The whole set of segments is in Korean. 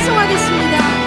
찬송하겠습니다.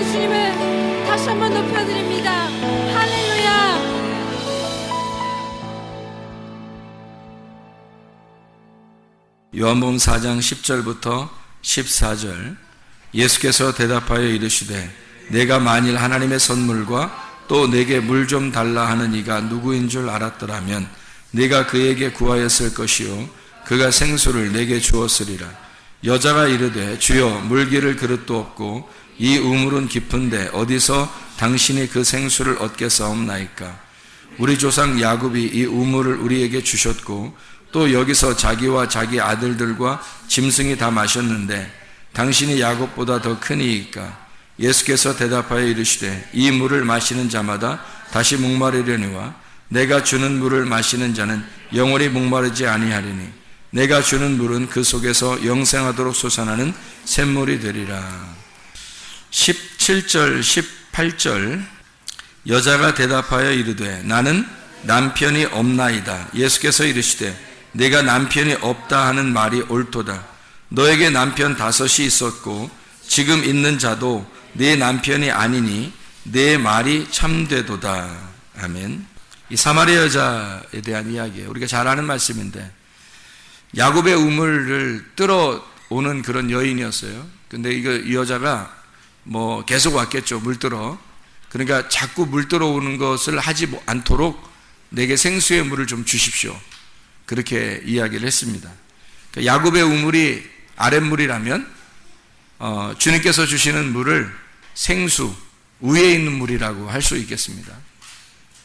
예수님을 다시 한번 높여드립니다. 할렐루야. 요한복음 4장 10절부터 14절. 예수께서 대답하여 이르시되 내가 만일 하나님의 선물과 또 내게 물 좀 달라 하는 이가 누구인 줄 알았더라면 네가 그에게 구하였을 것이요 그가 생수를 내게 주었으리라. 여자가 이르되 주여 물기를 그릇도 없고 이 우물은 깊은데 어디서 당신이 그 생수를 얻겠사옵나이까. 우리 조상 야곱이 이 우물을 우리에게 주셨고 또 여기서 자기와 자기 아들들과 짐승이 다 마셨는데 당신이 야곱보다 더 크니이까. 예수께서 대답하여 이르시되 이 물을 마시는 자마다 다시 목마르려니와 내가 주는 물을 마시는 자는 영원히 목마르지 아니하리니 내가 주는 물은 그 속에서 영생하도록 솟아나는 샘물이 되리라. 17절 18절. 여자가 대답하여 이르되 나는 남편이 없나이다. 예수께서 이르시되 내가 남편이 없다 하는 말이 옳도다. 너에게 남편 5이 있었고 지금 있는 자도 네 남편이 아니니 내 말이 참되도다. 아멘. 이 사마리아 여자에 대한 이야기예요. 우리가 잘 아는 말씀인데 야곱의 우물을 뚫어 오는 그런 여인이었어요. 근데 이 여자가 뭐 계속 왔겠죠. 물 뚫어. 그러니까 자꾸 물 뚫어 오는 것을 하지 않도록 내게 생수의 물을 좀 주십시오. 그렇게 이야기를 했습니다. 그러니까 야곱의 우물이 아랫물이라면 주님께서 주시는 물을 생수, 위에 있는 물이라고 할 수 있겠습니다.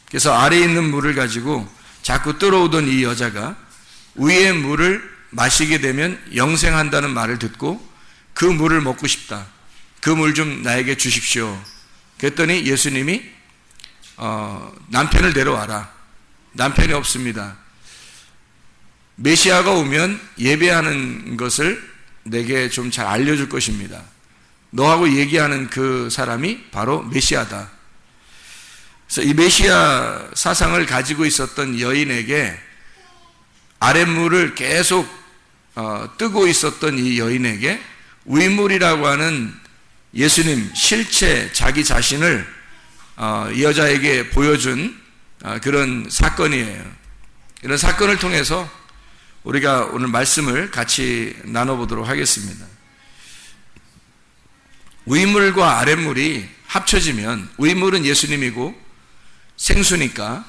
그래서 아래에 있는 물을 가지고 자꾸 뚫어오던 이 여자가 위의 물을 마시게 되면 영생한다는 말을 듣고 그 물을 먹고 싶다. 그 물 좀 나에게 주십시오. 그랬더니 예수님이 남편을 데려와라. 남편이 없습니다. 메시아가 오면 예배하는 것을 내게 좀 잘 알려줄 것입니다. 너하고 얘기하는 그 사람이 바로 메시아다. 그래서 이 메시아 사상을 가지고 있었던 여인에게 아랫물을 계속 뜨고 있었던 이 여인에게 위물이라고 하는 예수님 실체 자기 자신을 이 여자에게 보여준 그런 사건이에요. 이런 사건을 통해서 우리가 오늘 말씀을 같이 나눠보도록 하겠습니다. 위물과 아랫물이 합쳐지면 위물은 예수님이고 생수니까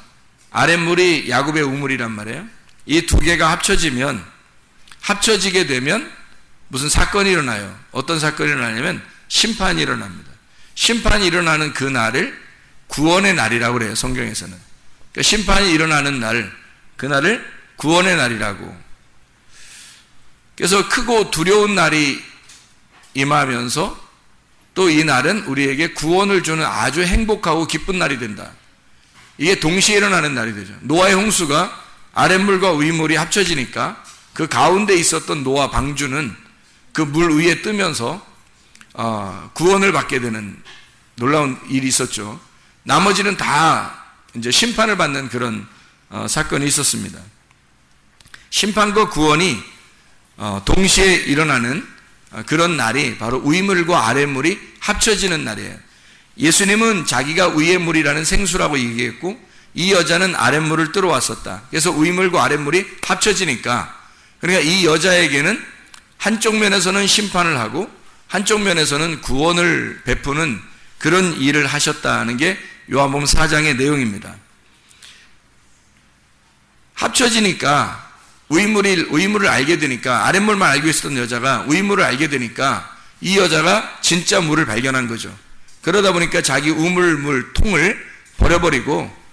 아랫물이 야곱의 우물이란 말이에요. 이 두 개가 합쳐지게 되면 무슨 사건이 일어나요. 어떤 사건이 일어나냐면 심판이 일어납니다. 심판이 일어나는 그 날을 구원의 날이라고 그래요. 성경에서는. 그러니까 심판이 일어나는 날, 그날을 구원의 날이라고. 그래서 크고 두려운 날이 임하면서 또 이 날은 우리에게 구원을 주는 아주 행복하고 기쁜 날이 된다. 이게 동시에 일어나는 날이 되죠. 노아의 홍수가 아랫물과 위물이 합쳐지니까 그 가운데 있었던 노아 방주는 그 물 위에 뜨면서 구원을 받게 되는 놀라운 일이 있었죠. 나머지는 다 이제 심판을 받는 그런 사건이 있었습니다. 심판과 구원이 동시에 일어나는 그런 날이 바로 위물과 아랫물이 합쳐지는 날이에요. 예수님은 자기가 위의 물이라는 생수라고 얘기했고 이 여자는 아랫물을 뚫어왔었다. 그래서 위물과 아랫물이 합쳐지니까 그러니까 이 여자에게는 한쪽 면에서는 심판을 하고 한쪽 면에서는 구원을 베푸는 그런 일을 하셨다는 게 요한복음 4장의 내용입니다. 합쳐지니까 위물을 알게 되니까 아랫물만 알고 있었던 여자가 위물을 알게 되니까 이 여자가 진짜 물을 발견한 거죠. 그러다 보니까 자기 우물물 통을 버려버리고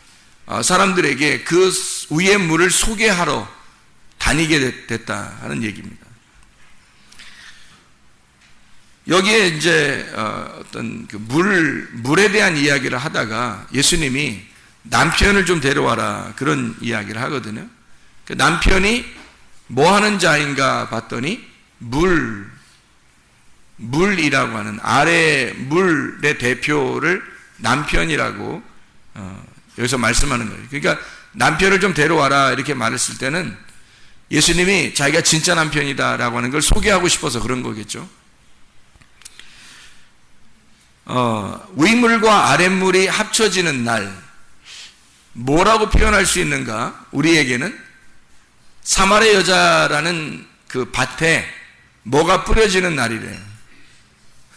사람들에게 그 위의 물을 소개하러 다니게 됐다 하는 얘기입니다. 여기에 이제 어떤 그 물에 대한 이야기를 하다가 예수님이 남편을 좀 데려와라 그런 이야기를 하거든요. 그 남편이 뭐 하는 자인가 봤더니 물이라고 하는 아래 물의 대표를 남편이라고 여기서 말씀하는 거예요. 그러니까 남편을 좀 데려와라 이렇게 말했을 때는 예수님이 자기가 진짜 남편이다라고 하는 걸 소개하고 싶어서 그런 거겠죠. 위물과 아랫물이 합쳐지는 날, 뭐라고 표현할 수 있는가? 우리에게는 사마리 여자라는 그 밭에 뭐가 뿌려지는 날이래요.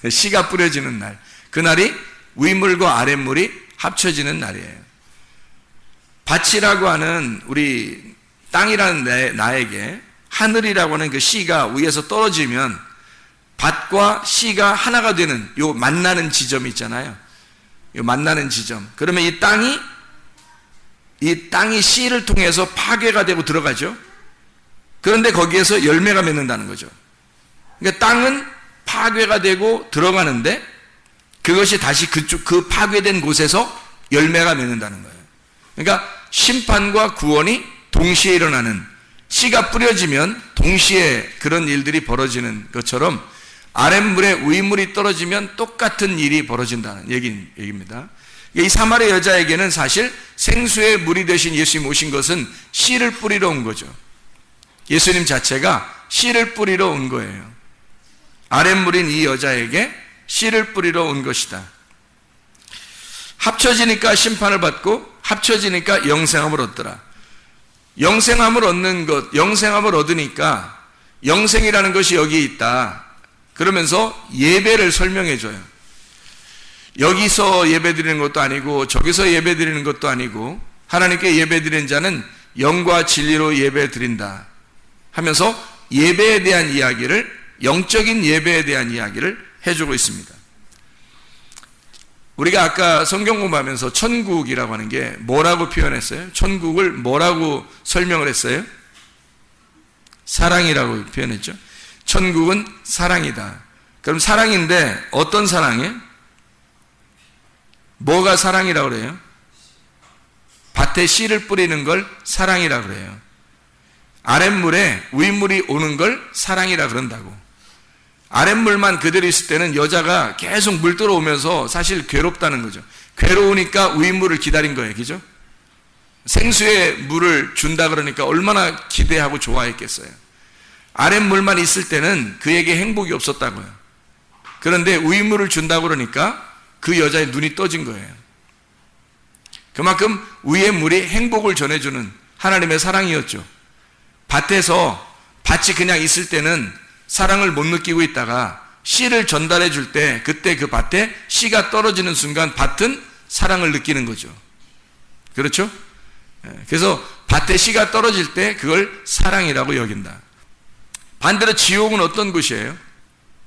씨가 뿌려지는 날. 그날이 위물과 아랫물이 합쳐지는 날이에요. 밭이라고 하는 우리 땅이라는 나에게 하늘이라고 하는 그 씨가 위에서 떨어지면 밭과 씨가 하나가 되는 요 만나는 지점이 있잖아요. 요 만나는 지점. 그러면 이 땅이 씨를 통해서 파괴가 되고 들어가죠. 그런데 거기에서 열매가 맺는다는 거죠. 그러니까 땅은 파괴가 되고 들어가는데 그것이 다시 그 파괴된 곳에서 열매가 맺는다는 거예요. 그러니까 심판과 구원이 동시에 일어나는, 씨가 뿌려지면 동시에 그런 일들이 벌어지는 것처럼 아랫물에 위물이 떨어지면 똑같은 일이 벌어진다는 얘기입니다. 이 사마리 여자에게는 사실 생수의 물이 되신 예수님 오신 것은 씨를 뿌리러 온 거죠. 예수님 자체가 씨를 뿌리러 온 거예요. 아랫물인 이 여자에게 씨를 뿌리러 온 것이다. 합쳐지니까 심판을 받고 합쳐지니까 영생함을 얻더라. 영생함을 얻는 것, 영생함을 얻으니까 영생이라는 것이 여기 있다. 그러면서 예배를 설명해 줘요. 여기서 예배 드리는 것도 아니고 저기서 예배 드리는 것도 아니고 하나님께 예배 드리는 자는 영과 진리로 예배 드린다 하면서 예배에 대한 이야기를, 영적인 예배에 대한 이야기를 해주고 있습니다. 우리가 아까 성경 공부하면서 천국이라고 하는 게 뭐라고 표현했어요? 천국을 뭐라고 설명을 했어요? 사랑이라고 표현했죠. 천국은 사랑이다. 그럼 사랑인데 어떤 사랑이에요? 뭐가 사랑이라고 그래요? 밭에 씨를 뿌리는 걸 사랑이라고 그래요. 아랫물에 위물이 오는 걸 사랑이라 그런다고. 아랫물만 그대로 있을 때는 여자가 계속 물 들어오면서 사실 괴롭다는 거죠. 괴로우니까 위물을 기다린 거예요. 그죠? 생수의 물을 준다 그러니까 얼마나 기대하고 좋아했겠어요. 아랫물만 있을 때는 그에게 행복이 없었다고요. 그런데 위물을 준다고 그러니까 그 여자의 눈이 떠진 거예요. 그만큼 위의 물이 행복을 전해주는 하나님의 사랑이었죠. 밭이 그냥 있을 때는 사랑을 못 느끼고 있다가 씨를 전달해 줄 때 그때 그 밭에 씨가 떨어지는 순간 밭은 사랑을 느끼는 거죠. 그렇죠? 그래서 밭에 씨가 떨어질 때 그걸 사랑이라고 여긴다. 반대로 지옥은 어떤 곳이에요?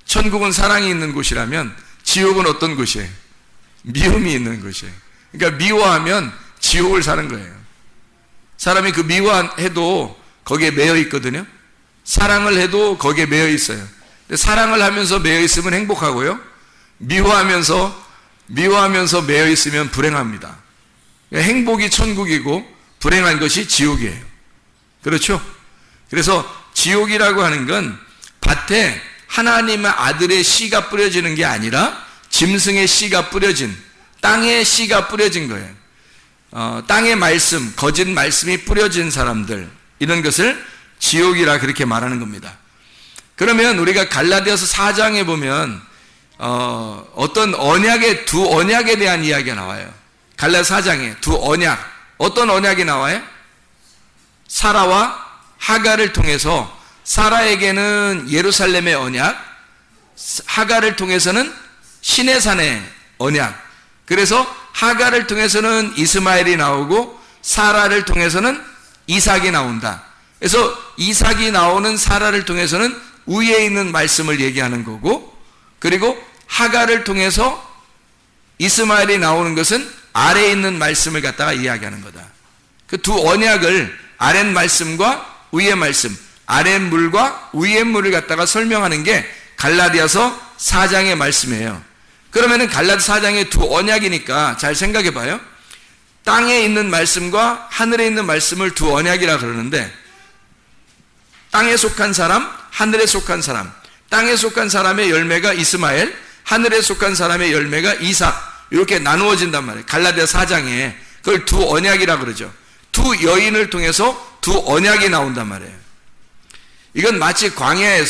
천국은 사랑이 있는 곳이라면 지옥은 어떤 곳이에요? 미움이 있는 곳이에요. 그러니까 미워하면 지옥을 사는 거예요. 사람이 그 미워해도 거기에 매여 있거든요. 사랑을 해도 거기에 매여 있어요. 근데 사랑을 하면서 매여 있으면 행복하고요. 미워하면서 매여 있으면 불행합니다. 그러니까 행복이 천국이고 불행한 것이 지옥이에요. 그렇죠? 그래서 지옥이라고 하는 건 밭에 하나님의 아들의 씨가 뿌려지는 게 아니라 짐승의 씨가 뿌려진, 땅의 씨가 뿌려진 거예요. 땅의 말씀, 거짓 말씀이 뿌려진 사람들, 이런 것을 지옥이라 그렇게 말하는 겁니다. 그러면 우리가 갈라디아서 4장에 보면 어떤 언약의 두 언약에 대한 이야기가 나와요. 갈라디아 4장에 두 언약, 어떤 언약이 나와요? 사라와 하갈을 통해서 사라에게는 예루살렘의 언약, 하갈을 통해서는 시내산의 언약. 그래서 하갈을 통해서는 이스마엘이 나오고 사라를 통해서는 이삭이 나온다. 그래서 이삭이 나오는 사라를 통해서는 위에 있는 말씀을 얘기하는 거고, 그리고 하갈을 통해서 이스마엘이 나오는 것은 아래에 있는 말씀을 갖다가 이야기하는 거다. 그 두 언약을 아랫 말씀과 위의 말씀, 아랫 물과 위의 물을 갖다가 설명하는 게 갈라디아서 4장의 말씀이에요. 그러면은 갈라디아 4장의 두 언약이니까 잘 생각해 봐요. 땅에 있는 말씀과 하늘에 있는 말씀을 두 언약이라 그러는데, 땅에 속한 사람, 하늘에 속한 사람, 땅에 속한 사람의 열매가 이스마엘, 하늘에 속한 사람의 열매가 이삭, 이렇게 나누어진단 말이에요. 갈라디아 4장에 그걸 두 언약이라 그러죠. 두 여인을 통해서 두 언약이 나온단 말이에요. 이건 마치 광야에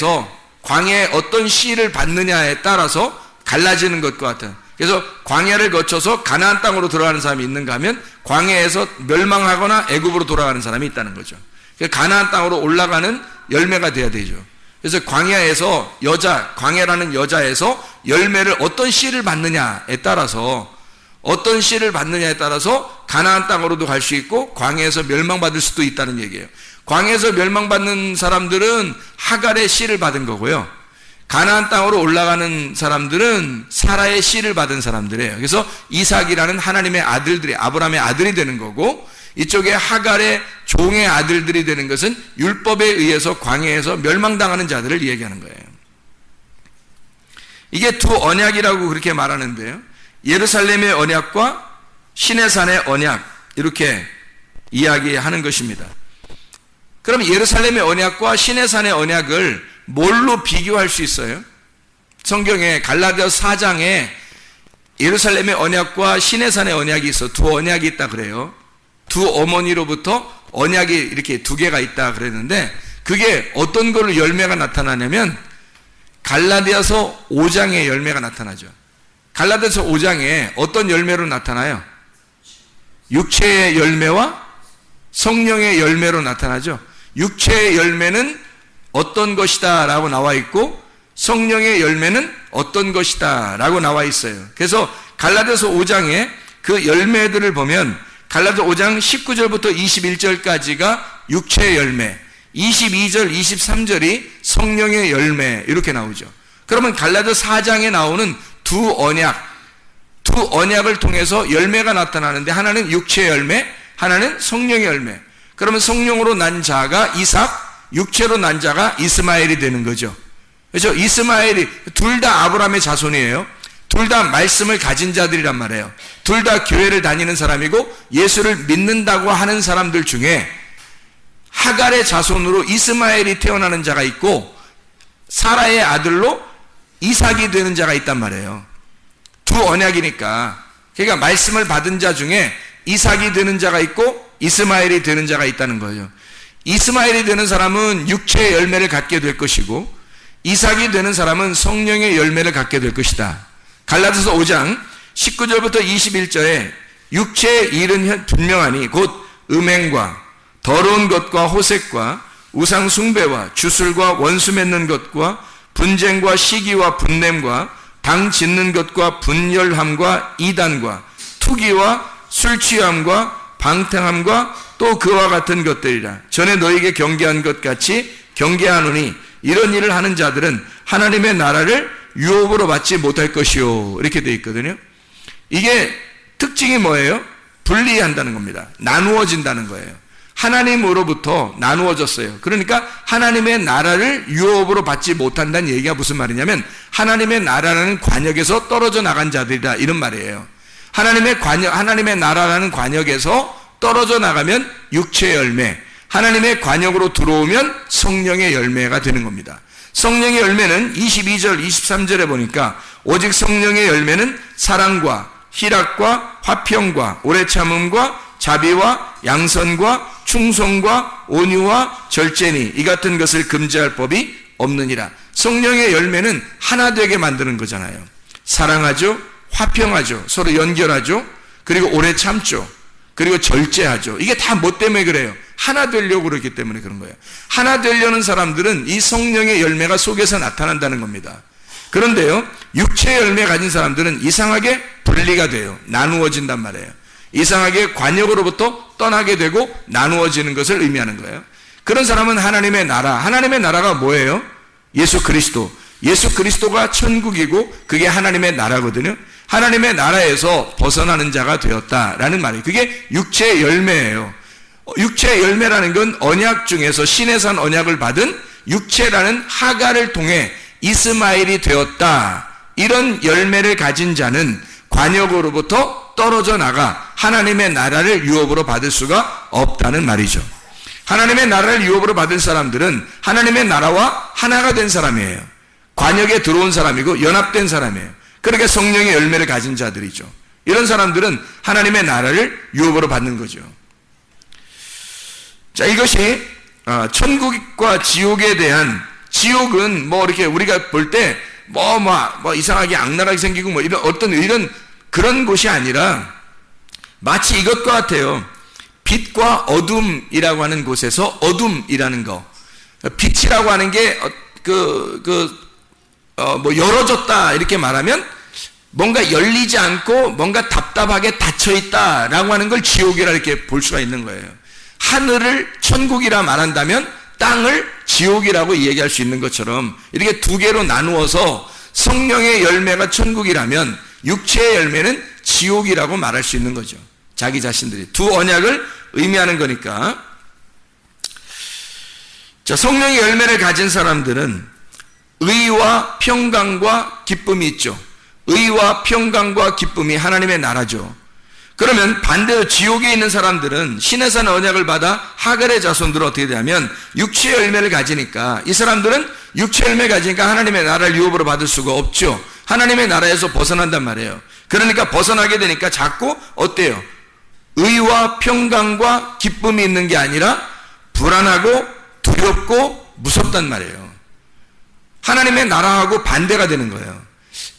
어떤 씨를 받느냐에 따라서 갈라지는 것과 같은, 그래서 광야를 거쳐서 가나안 땅으로 들어가는 사람이 있는가 하면 광야에서 멸망하거나 애굽으로 돌아가는 사람이 있다는 거죠. 그러니까 가나안 땅으로 올라가는 열매가 돼야 되죠. 그래서 광야에서 광야라는 여자에서 열매를 어떤 씨를 받느냐에 따라서 가나안 땅으로도 갈 수 있고 광야에서 멸망받을 수도 있다는 얘기예요. 광야에서 멸망받는 사람들은 하갈의 씨를 받은 거고요. 가나안 땅으로 올라가는 사람들은 사라의 씨를 받은 사람들이에요. 그래서 이삭이라는 하나님의 아들들이 아브라함의 아들이 되는 거고, 이쪽에 하갈의 종의 아들들이 되는 것은 율법에 의해서 광야에서 멸망당하는 자들을 얘기하는 거예요. 이게 두 언약이라고 그렇게 말하는데요, 예루살렘의 언약과 시내산의 언약, 이렇게 이야기하는 것입니다. 그럼 예루살렘의 언약과 시내산의 언약을 뭘로 비교할 수 있어요? 성경에 갈라디아서 4장에 예루살렘의 언약과 시내산의 언약이 있어. 두 언약이 있다 그래요. 두 어머니로부터 언약이 이렇게 두 개가 있다 그랬는데, 그게 어떤 걸로 열매가 나타나냐면 갈라디아서 5장에 열매가 나타나죠. 갈라디아서 5장에 어떤 열매로 나타나요? 육체의 열매와 성령의 열매로 나타나죠. 육체의 열매는 어떤 것이다 라고 나와 있고, 성령의 열매는 어떤 것이다 라고 나와 있어요. 그래서 갈라디아서 5장에 그 열매들을 보면 갈라디아서 5장 19절부터 21절까지가 육체의 열매, 22절, 23절이 성령의 열매, 이렇게 나오죠. 그러면 갈라디아서 4장에 나오는 두 언약을 통해서 열매가 나타나는데, 하나는 육체의 열매, 하나는 성령의 열매. 그러면 성령으로 난 자가 이삭, 육체로 난 자가 이스마엘이 되는 거죠. 그렇죠? 이스마엘이 둘 다 아브라함의 자손이에요. 둘 다 말씀을 가진 자들이란 말이에요. 둘 다 교회를 다니는 사람이고 예수를 믿는다고 하는 사람들 중에 하갈의 자손으로 이스마엘이 태어나는 자가 있고 사라의 아들로 이삭이 되는 자가 있단 말이에요. 두 언약이니까. 그러니까 말씀을 받은 자 중에 이삭이 되는 자가 있고 이스마엘이 되는 자가 있다는 거예요. 이스마엘이 되는 사람은 육체의 열매를 갖게 될 것이고, 이삭이 되는 사람은 성령의 열매를 갖게 될 것이다. 갈라디아서 5장 19절부터 21절에 육체의 일은 분명하니 곧 음행과 더러운 것과 호색과 우상 숭배와 주술과 원수 맺는 것과 분쟁과 시기와 분냄과 당 짓는 것과 분열함과 이단과 투기와 술 취함과 방탕함과 또 그와 같은 것들이라. 전에 너에게 경계한 것 같이 경계하노니 이런 일을 하는 자들은 하나님의 나라를 유업으로 받지 못할 것이요, 이렇게 되어 있거든요. 이게 특징이 뭐예요? 분리한다는 겁니다. 나누어진다는 거예요. 하나님으로부터 나누어졌어요. 그러니까 하나님의 나라를 유업으로 받지 못한다는 얘기가 무슨 말이냐면, 하나님의 나라라는 관역에서 떨어져 나간 자들이다, 이런 말이에요. 하나님의 나라라는 관역에서 떨어져 나가면 육체의 열매, 하나님의 관역으로 들어오면 성령의 열매가 되는 겁니다. 성령의 열매는 22절, 23절에 보니까 오직 성령의 열매는 사랑과 희락과 화평과 오래 참음과 자비와 양선과 충성과 온유와 절제니 이 같은 것을 금지할 법이 없느니라. 성령의 열매는 하나 되게 만드는 거잖아요. 사랑하죠, 화평하죠, 서로 연결하죠, 그리고 오래 참죠, 그리고 절제하죠. 이게 다 뭐 때문에 그래요? 하나 되려고 그렇기 때문에 그런 거예요. 하나 되려는 사람들은 이 성령의 열매가 속에서 나타난다는 겁니다. 그런데요, 육체의 열매 가진 사람들은 이상하게 분리가 돼요. 나누어진단 말이에요. 이상하게 관역으로부터 떠나게 되고 나누어지는 것을 의미하는 거예요. 그런 사람은 하나님의 나라가 뭐예요? 예수 그리스도. 예수 그리스도가 천국이고 그게 하나님의 나라거든요. 하나님의 나라에서 벗어나는 자가 되었다라는 말이에요. 그게 육체의 열매예요. 육체의 열매라는 건 언약 중에서 시내산 언약을 받은 육체라는 하갈을 통해 이스마엘이 되었다, 이런 열매를 가진 자는 관역으로부터 떨어져 나가 하나님의 나라를 유업으로 받을 수가 없다는 말이죠. 하나님의 나라를 유업으로 받은 사람들은 하나님의 나라와 하나가 된 사람이에요. 관역에 들어온 사람이고 연합된 사람이에요. 그러니까 성령의 열매를 가진 자들이죠. 이런 사람들은 하나님의 나라를 유업으로 받는 거죠. 자, 이것이 천국과 지옥에 대한, 지옥은 뭐 이렇게 우리가 볼 때 뭐 이상하게 악랄하게 생기고 뭐 이런 그런 곳이 아니라 마치 이것과 같아요. 빛과 어둠이라고 하는 곳에서 어둠이라는 거. 빛이라고 하는 게 열어졌다 이렇게 말하면 뭔가 열리지 않고 뭔가 답답하게 닫혀 있다라고 하는 걸 지옥이라 이렇게 볼 수가 있는 거예요. 하늘을 천국이라 말한다면 땅을 지옥이라고 얘기할 수 있는 것처럼 이렇게 두 개로 나누어서 성령의 열매가 천국이라면 육체의 열매는 지옥이라고 말할 수 있는 거죠. 자기 자신들이 두 언약을 의미하는 거니까. 자, 성령의 열매를 가진 사람들은 의와 평강과 기쁨이 있죠. 의와 평강과 기쁨이 하나님의 나라죠. 그러면 반대로 지옥에 있는 사람들은 신의 산 언약을 받아 하갈의 자손들은 어떻게 되냐면 육체의 열매를 가지니까, 이 사람들은 육체의 열매를 가지니까 하나님의 나라를 유업으로 받을 수가 없죠. 하나님의 나라에서 벗어난단 말이에요. 그러니까 벗어나게 되니까 자꾸 어때요? 의와 평강과 기쁨이 있는 게 아니라 불안하고 두렵고 무섭단 말이에요. 하나님의 나라하고 반대가 되는 거예요.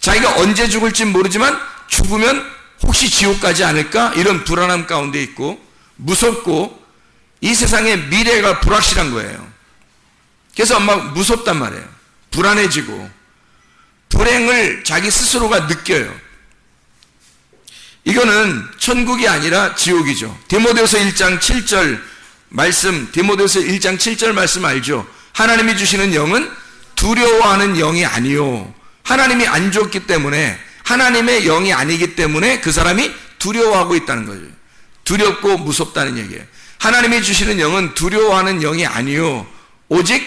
자기가 언제 죽을지 모르지만 죽으면 혹시 지옥 가지 않을까? 이런 불안함 가운데 있고 무섭고 이 세상의 미래가 불확실한 거예요. 그래서 막 무섭단 말이에요. 불안해지고 불행을 자기 스스로가 느껴요. 이거는 천국이 아니라 지옥이죠. 디모데후서 1장 7절 말씀, 디모데후서 1장 7절 말씀 알죠? 하나님이 주시는 영은 두려워하는 영이 아니요. 하나님이 안 줬기 때문에, 하나님의 영이 아니기 때문에 그 사람이 두려워하고 있다는 거죠. 두렵고 무섭다는 얘기예요. 하나님이 주시는 영은 두려워하는 영이 아니요, 오직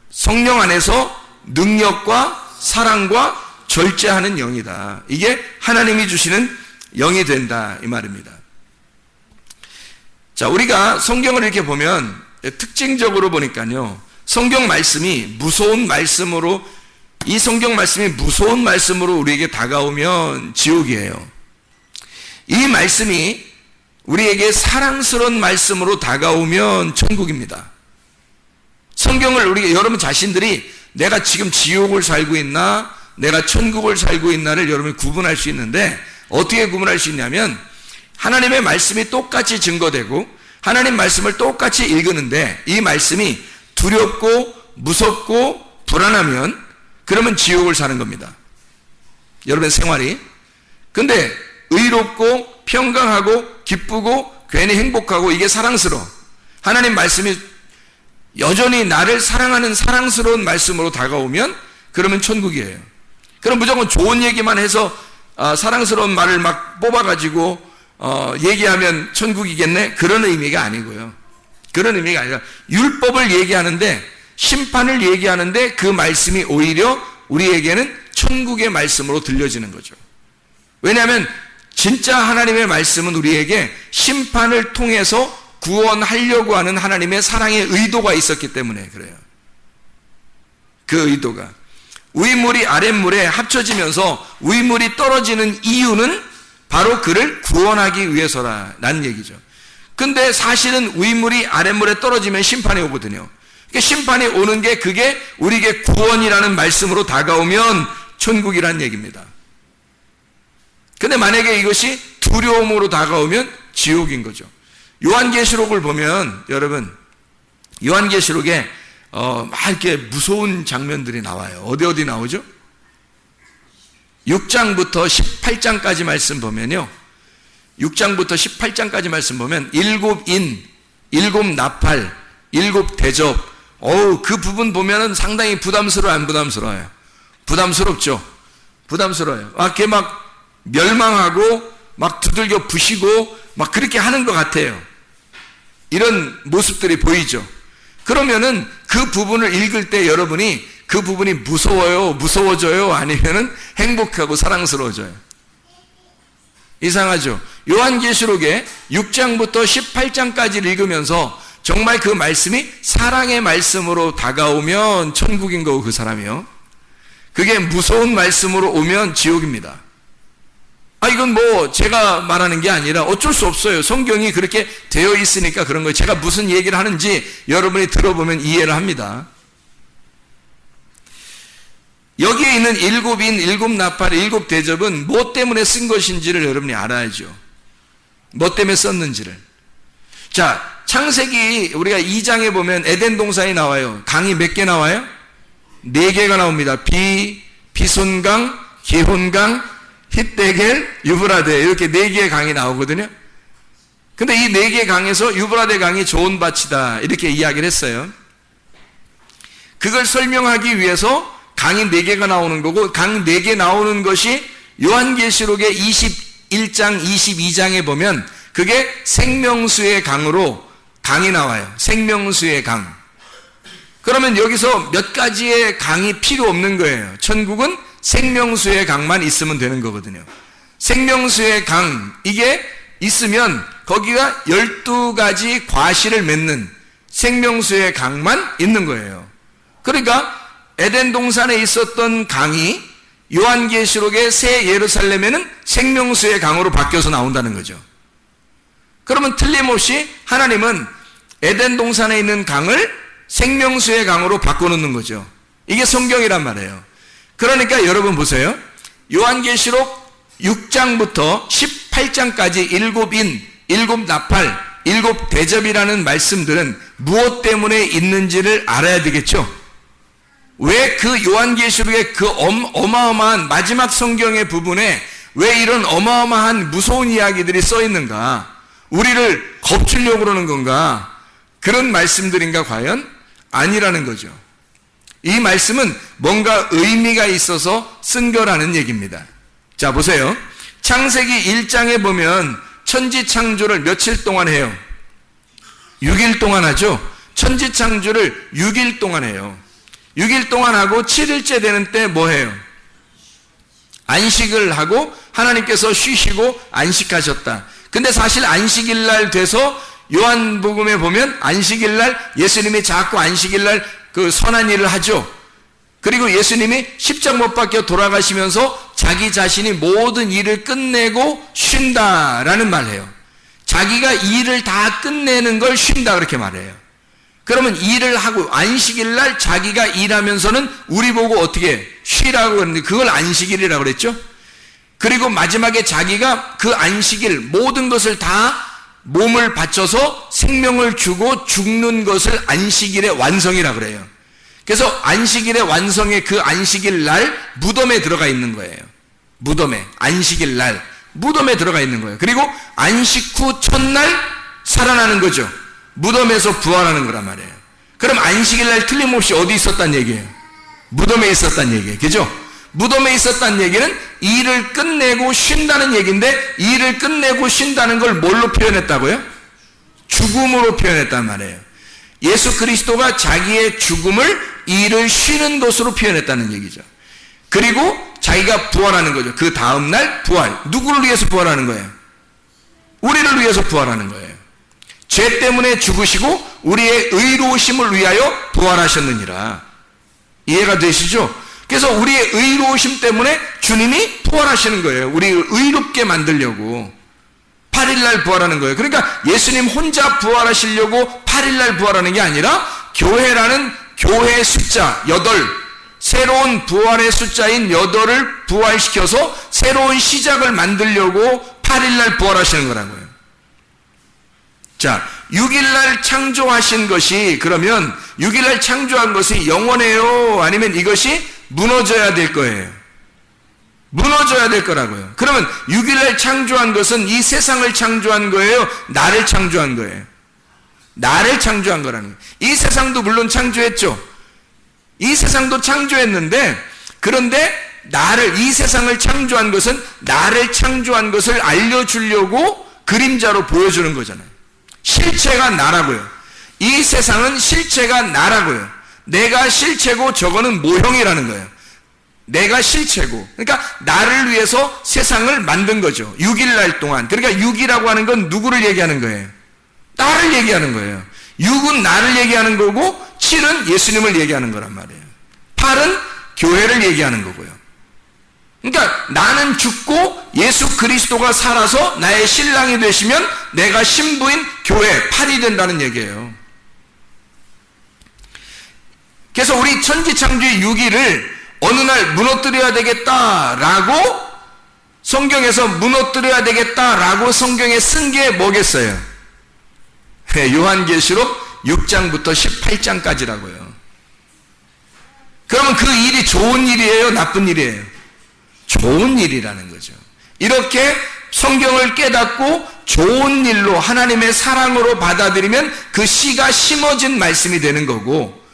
성령 안에서 능력과 사랑과 절제하는 영이다. 이게 하나님이 주시는 영이 된다, 이 말입니다. 자, 우리가 성경을 이렇게 보면 특징적으로 보니까요, 성경 말씀이 무서운 말씀으로, 이 성경 말씀이 무서운 말씀으로 우리에게 다가오면 지옥이에요. 이 말씀이 우리에게 사랑스러운 말씀으로 다가오면 천국입니다. 성경을 우리가, 여러분 자신들이 내가 지금 지옥을 살고 있나 내가 천국을 살고 있나를 여러분이 구분할 수 있는데, 어떻게 구분할 수 있냐면 하나님의 말씀이 똑같이 증거되고 하나님 말씀을 똑같이 읽는데 이 말씀이 두렵고 무섭고 불안하면 그러면 지옥을 사는 겁니다. 여러분 생활이. 근데 의롭고 평강하고 기쁘고 괜히 행복하고 이게 사랑스러워, 하나님 말씀이 여전히 나를 사랑하는 사랑스러운 말씀으로 다가오면 그러면 천국이에요. 그럼 무조건 좋은 얘기만 해서 사랑스러운 말을 막 뽑아가지고 얘기하면 천국이겠네? 그런 의미가 아니고요. 그런 의미가 아니라 율법을 얘기하는데, 심판을 얘기하는데 그 말씀이 오히려 우리에게는 천국의 말씀으로 들려지는 거죠. 왜냐하면 진짜 하나님의 말씀은 우리에게 심판을 통해서 구원하려고 하는 하나님의 사랑의 의도가 있었기 때문에 그래요. 그 의도가 위물이 아랫물에 합쳐지면서 위물이 떨어지는 이유는 바로 그를 구원하기 위해서라는 얘기죠. 근데 사실은 위물이 아랫물에 떨어지면 심판이 오거든요. 그러니까 심판이 오는 게, 그게 우리에게 구원이라는 말씀으로 다가오면 천국이라는 얘기입니다. 근데 만약에 이것이 두려움으로 다가오면 지옥인 거죠. 요한계시록을 보면 여러분, 요한계시록에 막 이렇게 무서운 장면들이 나와요. 어디 나오죠? 6장부터 18장까지 말씀 보면요, 6장부터 18장까지 말씀 보면 일곱 인, 일곱 나팔, 일곱 대접, 그 부분 보면은 상당히 부담스러워, 안 부담스러워요? 부담스럽죠? 부담스러워요. 이렇게 막 멸망하고 막 두들겨 부시고 막 그렇게 하는 것 같아요. 이런 모습들이 보이죠. 그러면은 그 부분을 읽을 때 여러분이 그 부분이 무서워요, 무서워져요, 아니면은 행복하고 사랑스러워져요? 이상하죠? 요한계시록에 6장부터 18장까지를 읽으면서 정말 그 말씀이 사랑의 말씀으로 다가오면 천국인 거고, 그 사람이요. 그게 무서운 말씀으로 오면 지옥입니다. 이건 뭐 제가 말하는 게 아니라 어쩔 수 없어요. 성경이 그렇게 되어 있으니까 그런 거예요. 제가 무슨 얘기를 하는지 여러분이 들어보면 이해를 합니다. 있는 일곱 인, 일곱 나팔, 일곱 대접은 뭐 때문에 쓴 것인지를 여러분이 알아야죠. 뭐 때문에 썼는지를. 자, 창세기 우리가 2장에 보면 에덴 동산이 나와요. 강이 몇 개 나와요? 4개가 나옵니다. 비손강, 기혼강, 힛데겔, 유브라데, 이렇게 4개의 강이 나오거든요. 근데 이 4개의 강에서 유브라데 강이 좋은 밭이다, 이렇게 이야기를 했어요. 그걸 설명하기 위해서 강이 4개가 나오는 거고, 강 4개 나오는 것이 요한계시록의 21장, 22장에 보면 그게 생명수의 강으로 강이 나와요. 생명수의 강. 그러면 여기서 몇 가지의 강이 필요 없는 거예요. 천국은 생명수의 강만 있으면 되는 거거든요. 생명수의 강, 이게 있으면 거기가 12가지 과실을 맺는 생명수의 강만 있는 거예요. 그러니까 에덴 동산에 있었던 강이 요한계시록의 새 예루살렘에는 생명수의 강으로 바뀌어서 나온다는 거죠. 그러면 틀림없이 하나님은 에덴 동산에 있는 강을 생명수의 강으로 바꿔놓는 거죠. 이게 성경이란 말이에요. 그러니까 여러분 보세요. 요한계시록 6장부터 18장까지 일곱 인, 일곱 나팔, 일곱 대접이라는 말씀들은 무엇 때문에 있는지를 알아야 되겠죠. 왜 그 요한계시록의 그 어마어마한 마지막 성경의 부분에 왜 이런 어마어마한 무서운 이야기들이 써 있는가? 우리를 겁주려고 그러는 건가? 그런 말씀들인가 과연? 아니라는 거죠. 이 말씀은 뭔가 의미가 있어서 쓴 거라는 얘기입니다. 자, 보세요. 창세기 1장에 보면 천지 창조를 며칠 동안 해요? 6일 동안 하죠. 천지 창조를 6일 동안 해요. 6일 동안 하고 7일째 되는 때 뭐 해요? 안식을 하고 하나님께서 쉬시고 안식하셨다. 근데 사실 안식일 날 돼서 요한복음에 보면 안식일 날 예수님이 자꾸 안식일 날 그 선한 일을 하죠. 그리고 예수님이 십자가 못 박혀 돌아가시면서 자기 자신이 모든 일을 끝내고 쉰다라는 말을 해요. 자기가 일을 다 끝내는 걸 쉰다, 그렇게 말해요. 그러면 일을 하고 안식일 날 자기가 일하면서는 우리 보고 어떻게 쉬라고 그러는데 그걸 안식일이라고 그랬죠. 그리고 마지막에 자기가 그 안식일 모든 것을 다 몸을 바쳐서 생명을 주고 죽는 것을 안식일의 완성이라고 그래요. 그래서 안식일의 완성의 그 안식일 날 무덤에 들어가 있는 거예요. 무덤에, 안식일 날 무덤에 들어가 있는 거예요. 그리고 안식 후 첫날 살아나는 거죠. 무덤에서 부활하는 거란 말이에요. 그럼 안식일 날 틀림없이 어디 있었단 얘기예요? 무덤에 있었단 얘기예요. 그죠? 무덤에 있었단 얘기는 일을 끝내고 쉰다는 얘기인데, 일을 끝내고 쉰다는 걸 뭘로 표현했다고요? 죽음으로 표현했단 말이에요. 예수 그리스도가 자기의 죽음을 일을 쉬는 것으로 표현했다는 얘기죠. 그리고 자기가 부활하는 거죠. 그 다음날 부활. 누구를 위해서 부활하는 거예요? 우리를 위해서 부활하는 거예요. 죄 때문에 죽으시고 우리의 의로우심을 위하여 부활하셨느니라. 이해가 되시죠? 그래서 우리의 의로우심 때문에 주님이 부활하시는 거예요. 우리를 의롭게 만들려고 8일날 부활하는 거예요. 그러니까 예수님 혼자 부활하시려고 8일날 부활하는 게 아니라 교회라는 교회 숫자 8, 새로운 부활의 숫자인 8을 부활시켜서 새로운 시작을 만들려고 8일날 부활하시는 거라고요. 자, 6일날 창조하신 것이, 그러면 6일날 창조한 것이 영원해요? 아니면 이것이 무너져야 될 거예요? 무너져야 될 거라고요. 그러면 6일날 창조한 것은 이 세상을 창조한 거예요? 나를 창조한 거예요? 나를 창조한 거라는 거예요. 이 세상도 물론 창조했죠. 이 세상도 창조했는데, 그런데 나를, 이 세상을 창조한 것은 나를 창조한 것을 알려주려고 그림자로 보여주는 거잖아요. 실체가 나라고요. 이 세상은 실체가 나라고요. 내가 실체고 저거는 모형이라는 거예요. 내가 실체고. 그러니까 나를 위해서 세상을 만든 거죠. 6일날 동안. 그러니까 6이라고 하는 건 누구를 얘기하는 거예요? 나를 얘기하는 거예요. 6은 나를 얘기하는 거고 7은 예수님을 얘기하는 거란 말이에요. 8은 교회를 얘기하는 거고요. 그러니까 나는 죽고 예수 그리스도가 살아서 나의 신랑이 되시면 내가 신부인 교회 8이 된다는 얘기예요. 그래서 우리 천지창조의 6일을 어느 날 무너뜨려야 되겠다라고 성경에서 무너뜨려야 되겠다라고 성경에 쓴 게 뭐겠어요? 요한계시록 6장부터 18장까지라고요. 그러면 그 일이 좋은 일이에요? 나쁜 일이에요? 좋은 일이라는 거죠. 이렇게 성경을 깨닫고 좋은 일로 하나님의 사랑으로 받아들이면 그 씨가 심어진 말씀이 되는 거고,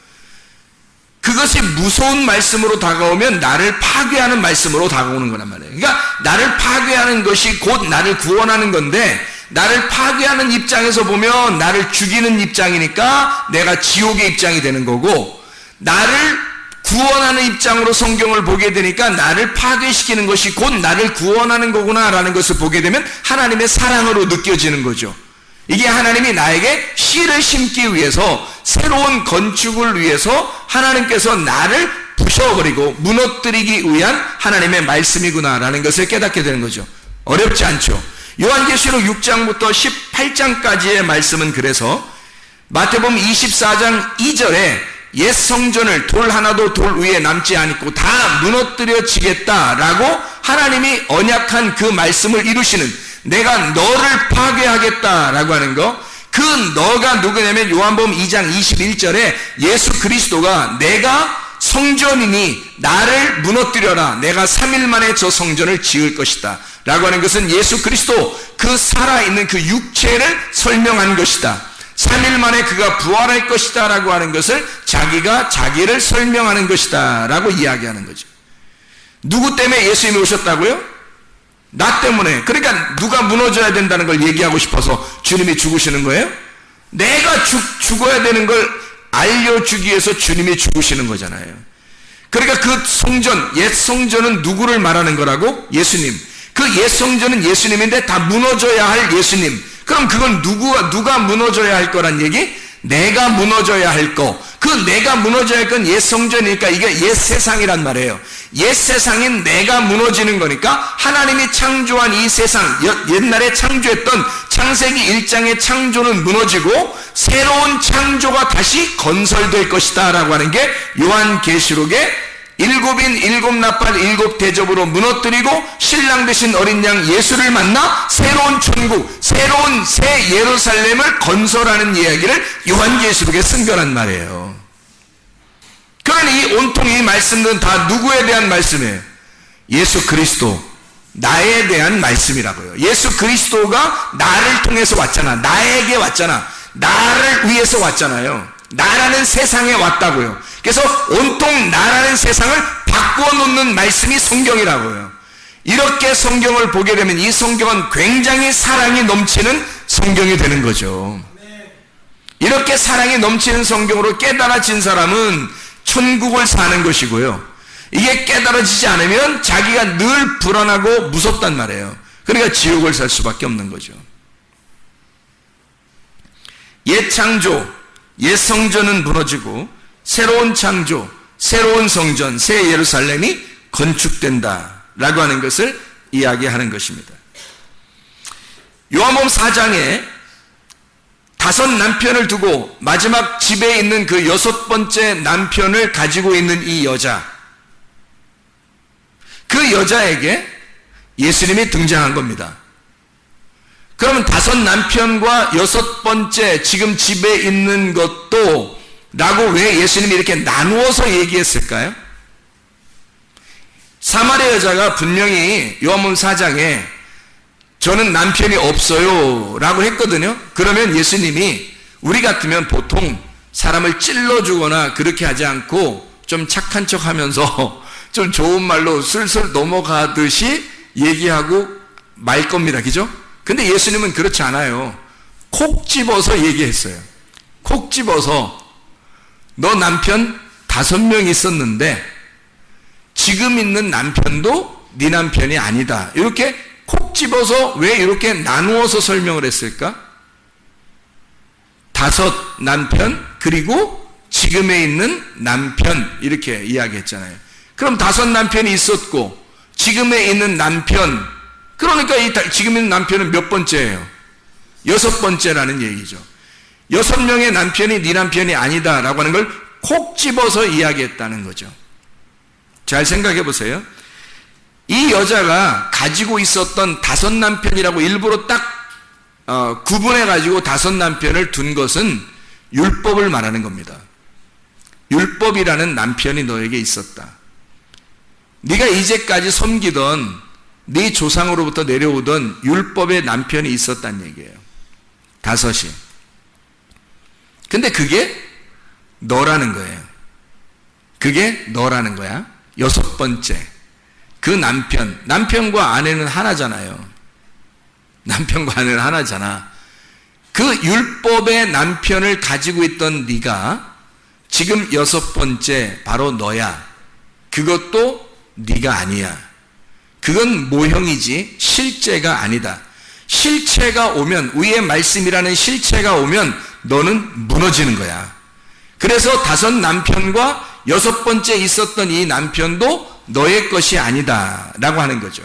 그것이 무서운 말씀으로 다가오면 나를 파괴하는 말씀으로 다가오는 거란 말이에요. 그러니까 나를 파괴하는 것이 곧 나를 구원하는 건데, 나를 파괴하는 입장에서 보면 나를 죽이는 입장이니까 내가 지옥의 입장이 되는 거고, 나를 구원하는 입장으로 성경을 보게 되니까 나를 파괴시키는 것이 곧 나를 구원하는 거구나라는 것을 보게 되면 하나님의 사랑으로 느껴지는 거죠. 이게 하나님이 나에게 씨를 심기 위해서, 새로운 건축을 위해서 하나님께서 나를 부셔버리고 무너뜨리기 위한 하나님의 말씀이구나라는 것을 깨닫게 되는 거죠. 어렵지 않죠. 요한계시록 6장부터 18장까지의 말씀은 그래서 마태복음 24장 2절에 옛 성전을 돌 하나도 돌 위에 남지 않고 다 무너뜨려지겠다라고 하나님이 언약한 그 말씀을 이루시는, 내가 너를 파괴하겠다라고 하는 거, 그 너가 누구냐면 요한복음 2장 21절에 예수 그리스도가 내가 성전이니 나를 무너뜨려라, 내가 3일 만에 저 성전을 지을 것이다 라고 하는 것은 예수 그리스도 그 살아있는 그 육체를 설명한 것이다. 3일 만에 그가 부활할 것이다 라고 하는 것을 자기가 자기를 설명하는 것이다 라고 이야기하는 거죠. 누구 때문에 예수님이 오셨다고요? 나 때문에. 그러니까 누가 무너져야 된다는 걸 얘기하고 싶어서 주님이 죽으시는 거예요? 내가 죽어야 되는 걸 알려주기 위해서 주님이 죽으시는 거잖아요. 그러니까 그 성전, 옛 성전은 누구를 말하는 거라고? 예수님. 그 옛 성전은 예수님인데 다 무너져야 할 예수님. 그럼 그건 누가 무너져야 할 거란 얘기? 내가 무너져야 할 거. 그 내가 무너져야 할 건 옛 성전이니까 이게 옛 세상이란 말이에요. 옛 세상인 내가 무너지는 거니까 하나님이 창조한 이 세상, 옛날에 창조했던 창세기 1장의 창조는 무너지고 새로운 창조가 다시 건설될 것이다 라고 하는 게 요한계시록의 7인 7나팔 7대접으로 무너뜨리고 신랑 되신 어린 양 예수를 만나 새로운 천국, 새로운 새 예루살렘을 건설하는 이야기를 요한계시록에 쓴 거란 말이에요. 그러니 이 온통 이 말씀들은 다 누구에 대한 말씀이에요? 예수 그리스도, 나에 대한 말씀이라고요. 예수 그리스도가 나를 통해서 왔잖아. 나에게 왔잖아. 나를 위해서 왔잖아요. 나라는 세상에 왔다고요. 그래서 온통 나라는 세상을 바꾸어 놓는 말씀이 성경이라고요. 이렇게 성경을 보게 되면 이 성경은 굉장히 사랑이 넘치는 성경이 되는 거죠. 이렇게 사랑이 넘치는 성경으로 깨달아진 사람은 천국을 사는 것이고요. 이게 깨달아지지 않으면 자기가 늘 불안하고 무섭단 말이에요. 그러니까 지옥을 살 수밖에 없는 거죠. 옛 창조, 옛 성전은 무너지고 새로운 창조, 새로운 성전, 새 예루살렘이 건축된다라고 하는 것을 이야기하는 것입니다. 요한복음 4장에 5 남편을 두고 마지막 집에 있는 그 6번째 남편을 가지고 있는 이 여자, 그 여자에게 예수님이 등장한 겁니다. 그러면 5 남편과 6번째 지금 집에 있는 것도 라고 왜 예수님이 이렇게 나누어서 얘기했을까요? 사마리아 여자가 분명히 요한복음 4장에 저는 남편이 없어요 라고 했거든요. 그러면 예수님이 우리 같으면 보통 사람을 찔러주거나 그렇게 하지 않고 좀 착한 척 하면서 좀 좋은 말로 슬슬 넘어가듯이 얘기하고 말 겁니다. 그죠? 근데 예수님은 그렇지 않아요. 콕 집어서 얘기했어요. 콕 집어서 너 남편 5명 있었는데 지금 있는 남편도 네 남편이 아니다. 이렇게 콕 집어서 왜 이렇게 나누어서 설명을 했을까? 5 남편 그리고 지금에 있는 남편 이렇게 이야기했잖아요. 그럼 5 남편이 있었고 지금에 있는 남편, 그러니까 이 지금 있는 남편은 몇 번째예요? 6번째라는 얘기죠. 6명의 남편이 네 남편이 아니다 라고 하는 걸 콕 집어서 이야기했다는 거죠. 잘 생각해 보세요. 이 여자가 가지고 있었던 5남편이라고 일부러 딱 구분해 가지고 5남편을 둔 것은 율법을 말하는 겁니다. 율법이라는 남편이 너에게 있었다. 네가 이제까지 섬기던 네 조상으로부터 내려오던 율법의 남편이 있었다는 얘기예요. 5이. 근데 그게 너라는 거예요. 그게 너라는 거야. 6번째. 그 남편과 아내는 하나잖아요. 남편과 아내는 하나잖아. 그 율법의 남편을 가지고 있던 네가 지금 6번째 바로 너야. 그것도 네가 아니야. 그건 모형이지 실제가 아니다. 실체가 오면, 위의 말씀이라는 실체가 오면 너는 무너지는 거야. 그래서 5남편과 6번째 있었던 이 남편도 너의 것이 아니다 라고 하는 거죠.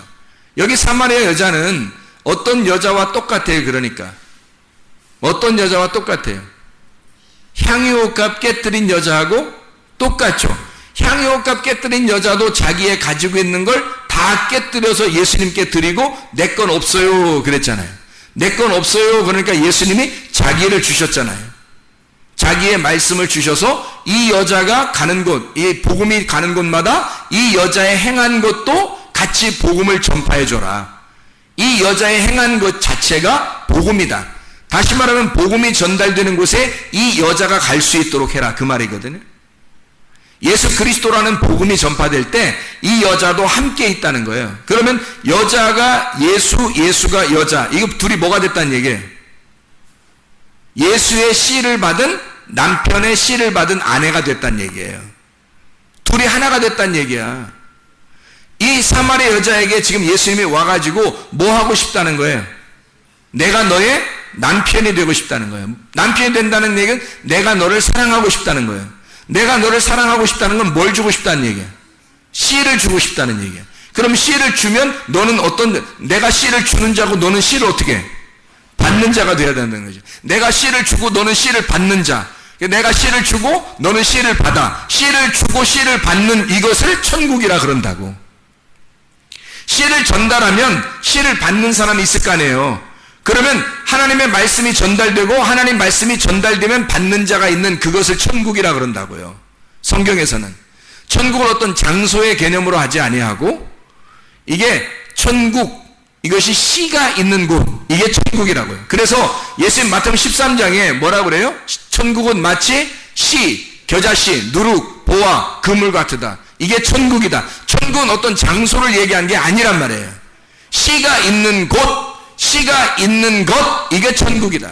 여기 사마리아 여자는 어떤 여자와 똑같아요. 그러니까 어떤 여자와 똑같아요? 향유옥값 깨뜨린 여자하고 똑같죠. 향유옥값 깨뜨린 여자도 자기의 가지고 있는 걸 다 깨뜨려서 예수님께 드리고 내 건 없어요 그랬잖아요. 내 건 없어요. 그러니까 예수님이 자기를 주셨잖아요. 자기의 말씀을 주셔서 이 여자가 가는 곳, 이 복음이 가는 곳마다 이 여자의 행한 것도 같이 복음을 전파해 줘라. 이 여자의 행한 것 자체가 복음이다. 다시 말하면 복음이 전달되는 곳에 이 여자가 갈 수 있도록 해라 그 말이거든요. 예수 그리스도라는 복음이 전파될 때 이 여자도 함께 있다는 거예요. 그러면 여자가 예수, 예수가 여자, 이거 둘이 뭐가 됐다는 얘기예요? 예수의 씨를 받은 남편의 씨를 받은 아내가 됐다는 얘기예요. 둘이 하나가 됐다는 얘기야. 이 사마리아 여자에게 지금 예수님이 와가지고 뭐 하고 싶다는 거예요? 내가 너의 남편이 되고 싶다는 거예요. 남편이 된다는 얘기는 내가 너를 사랑하고 싶다는 거예요. 내가 너를 사랑하고 싶다는 건 뭘 주고 싶다는 얘기야? 씨를 주고 싶다는 얘기야. 그럼 씨를 주면 너는 내가 씨를 주는 자고 너는 씨를 어떻게 해? 받는 자가 되어야 된다는 거죠. 내가 씨를 주고 너는 씨를 받는 자. 내가 씨를 주고 너는 씨를 받아. 씨를 주고 씨를 받는 이것을 천국이라 그런다고. 씨를 전달하면 씨를 받는 사람이 있을 거 아니에요. 그러면 하나님의 말씀이 전달되고 하나님 말씀이 전달되면 받는 자가 있는 그것을 천국이라 그런다고요. 성경에서는 천국을 어떤 장소의 개념으로 하지 아니하고 이게 천국, 이것이 씨가 있는 곳, 이게 천국이라고요. 그래서 예수님 마태복음 13장에 뭐라고 그래요? 천국은 마치 씨, 겨자씨, 누룩, 보화, 그물 같으다. 이게 천국이다. 천국은 어떤 장소를 얘기한 게 아니란 말이에요. 씨가 있는 곳, 씨가 있는 것, 이게 천국이다.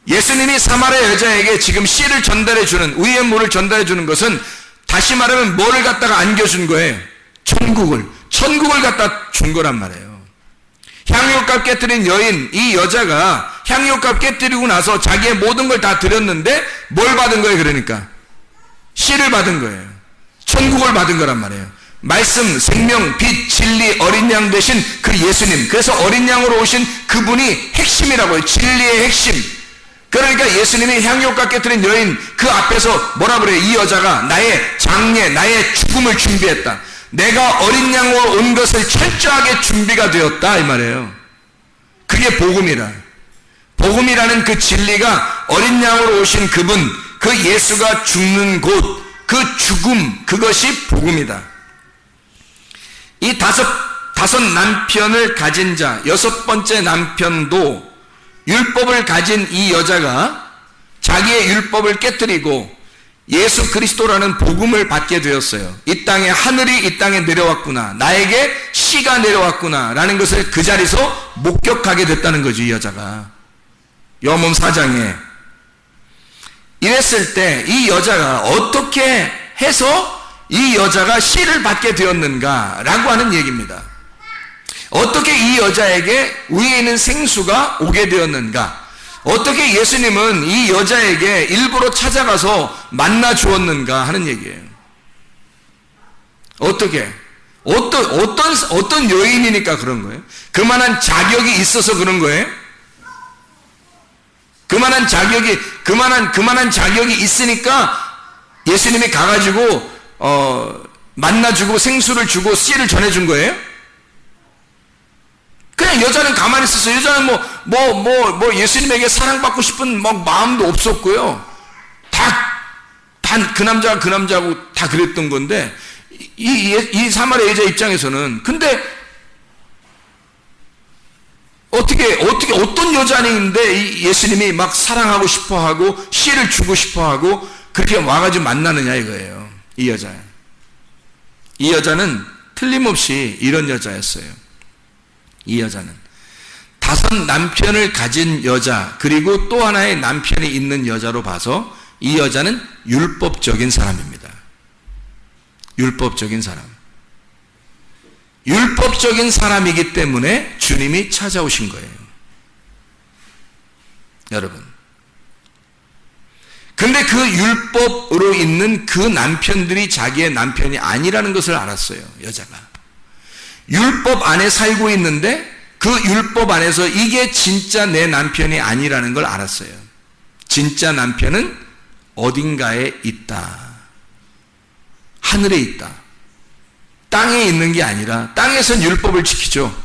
예수님이 사마리아 여자에게 지금 씨를 전달해주는, 우유의 물을 전달해주는 것은 다시 말하면 뭐를 갖다가 안겨준 거예요? 천국을 갖다 준 거란 말이에요. 향유값 깨뜨린 여인, 이 여자가 향유값 깨뜨리고 나서 자기의 모든 걸 다 드렸는데 뭘 받은 거예요? 그러니까 씨를 받은 거예요. 천국을 받은 거란 말이에요. 말씀, 생명, 빛, 진리, 어린 양 되신 그 예수님. 그래서 어린 양으로 오신 그분이 핵심이라고 해요. 진리의 핵심. 그러니까 예수님이 향유값 깨뜨린 여인 그 앞에서 뭐라 그래요? 이 여자가 나의 장례, 나의 죽음을 준비했다. 내가 어린 양으로 온 것을 철저하게 준비가 되었다 이 말이에요. 그게 복음이라. 복음이라는 그 진리가 어린 양으로 오신 그분, 그 예수가 죽는 곳, 그 죽음, 그것이 복음이다. 이 다섯 남편을 가진 자, 6번째 남편도 율법을 가진 이 여자가 자기의 율법을 깨뜨리고 예수 그리스도라는 복음을 받게 되었어요. 이 땅에 하늘이 이 땅에 내려왔구나. 나에게 씨가 내려왔구나. 라는 것을 그 자리에서 목격하게 됐다는 거죠, 이 여자가. 요한복음 4장에. 이랬을 때 이 여자가 어떻게 해서 이 여자가 씨를 받게 되었는가 라고 하는 얘기입니다. 어떻게 이 여자에게 위에 있는 생수가 오게 되었는가? 어떻게 예수님은 이 여자에게 일부러 찾아가서 만나 주었는가 하는 얘기예요. 어떻게? 어떤 요인이니까 그런 거예요? 그만한 자격이 있어서 그런 거예요? 그만한 자격이 있으니까 예수님이 가가지고 만나주고 생수를 주고 씨를 전해준 거예요? 그냥 여자는 가만히 있었어요. 여자는 예수님에게 사랑받고 싶은 마음도 없었고요. 다 그 남자하고 다 그랬던 건데, 이 사마리아 여자 입장에서는, 근데, 어떤 여자인데 이 예수님이 막 사랑하고 싶어 하고, 씨를 주고 싶어 하고, 그렇게 와가지고 만나느냐 이거예요. 이 여자. 이 여자는 틀림없이 이런 여자였어요. 이 여자는 5 남편을 가진 여자, 그리고 또 하나의 남편이 있는 여자로 봐서 이 여자는 율법적인 사람입니다. 율법적인 사람. 율법적인 사람이기 때문에 주님이 찾아오신 거예요. 여러분. 근데 그 율법으로 있는 그 남편들이 자기의 남편이 아니라는 것을 알았어요. 여자가. 율법 안에 살고 있는데 그 율법 안에서 이게 진짜 내 남편이 아니라는 걸 알았어요. 진짜 남편은 어딘가에 있다. 하늘에 있다. 땅에 있는 게 아니라, 땅에선 율법을 지키죠.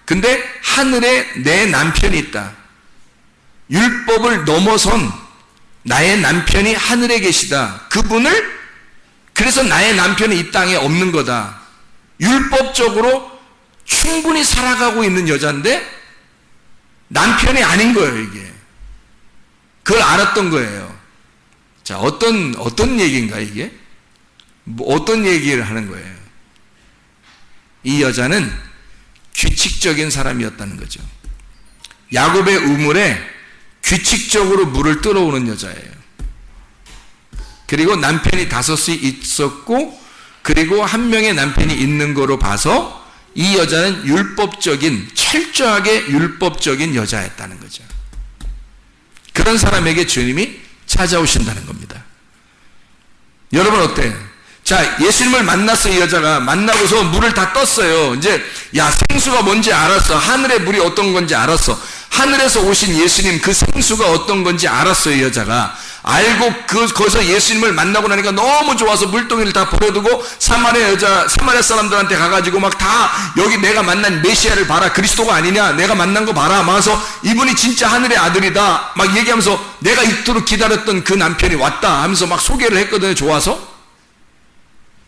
근데 하늘에 내 남편이 있다. 율법을 넘어선 나의 남편이 하늘에 계시다. 그분을, 그래서 나의 남편이 이 땅에 없는 거다. 율법적으로 충분히 살아가고 있는 여자인데 남편이 아닌 거예요, 이게. 그걸 알았던 거예요. 자, 어떤 얘기인가, 이게? 어떤 얘기를 하는 거예요? 이 여자는 규칙적인 사람이었다는 거죠. 야곱의 우물에 규칙적으로 물을 들어오는 여자예요. 그리고 남편이 5이 있었고, 그리고 한 명의 남편이 있는 거로 봐서 이 여자는 율법적인, 철저하게 율법적인 여자였다는 거죠. 그런 사람에게 주님이 찾아오신다는 겁니다. 여러분 어때요? 자, 예수님을 만났어요. 이 여자가 만나고서 물을 다 떴어요. 이제 생수가 뭔지 알았어. 하늘의 물이 어떤 건지 알았어. 하늘에서 오신 예수님, 그 생수가 어떤 건지 알았어요. 이 여자가 알고 거기서 예수님을 만나고 나니까 너무 좋아서 물동이를 다 버려두고 사마리아 사람들한테 가가지고 막 다 여기 내가 만난 메시아를 봐라, 그리스도가 아니냐, 내가 만난 거 봐라, 막서 이분이 진짜 하늘의 아들이다 막 얘기하면서 내가 이토록 기다렸던 그 남편이 왔다 하면서 막 소개를 했거든요. 좋아서.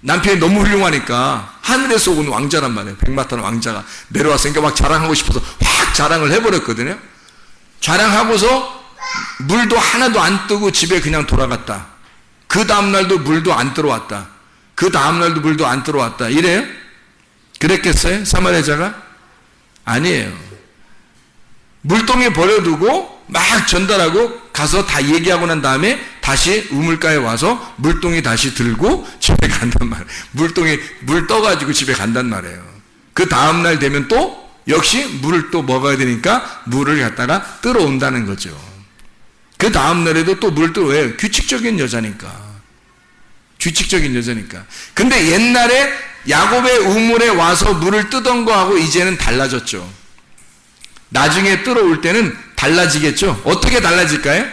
남편이 너무 훌륭하니까 하늘에서 온 왕자란 말이에요. 백마탄 왕자가 내려왔으니까 막 자랑하고 싶어서 확 자랑을 해버렸거든요. 자랑하고서 물도 하나도 안 뜨고 집에 그냥 돌아갔다. 그 다음날도 물도 안 들어왔다. 그 다음날도 물도 안 들어왔다. 이래요? 그랬겠어요? 사마리아자가? 아니에요. 물동에 버려두고 막 전달하고 가서 다 얘기하고 난 다음에 다시 우물가에 와서 물동이 다시 들고 집에 간단 말이에요. 물동이 물 떠가지고 집에 간단 말이에요. 그 다음날 되면 또 역시 물을 또 먹어야 되니까 물을 갖다가 들어온다는 거죠. 그 다음날에도 또 물 들어와요. 규칙적인 여자니까. 규칙적인 여자니까. 근데 옛날에 야곱의 우물에 와서 물을 뜨던 거하고 이제는 달라졌죠. 나중에 들어올 때는 달라지겠죠. 어떻게 달라질까요?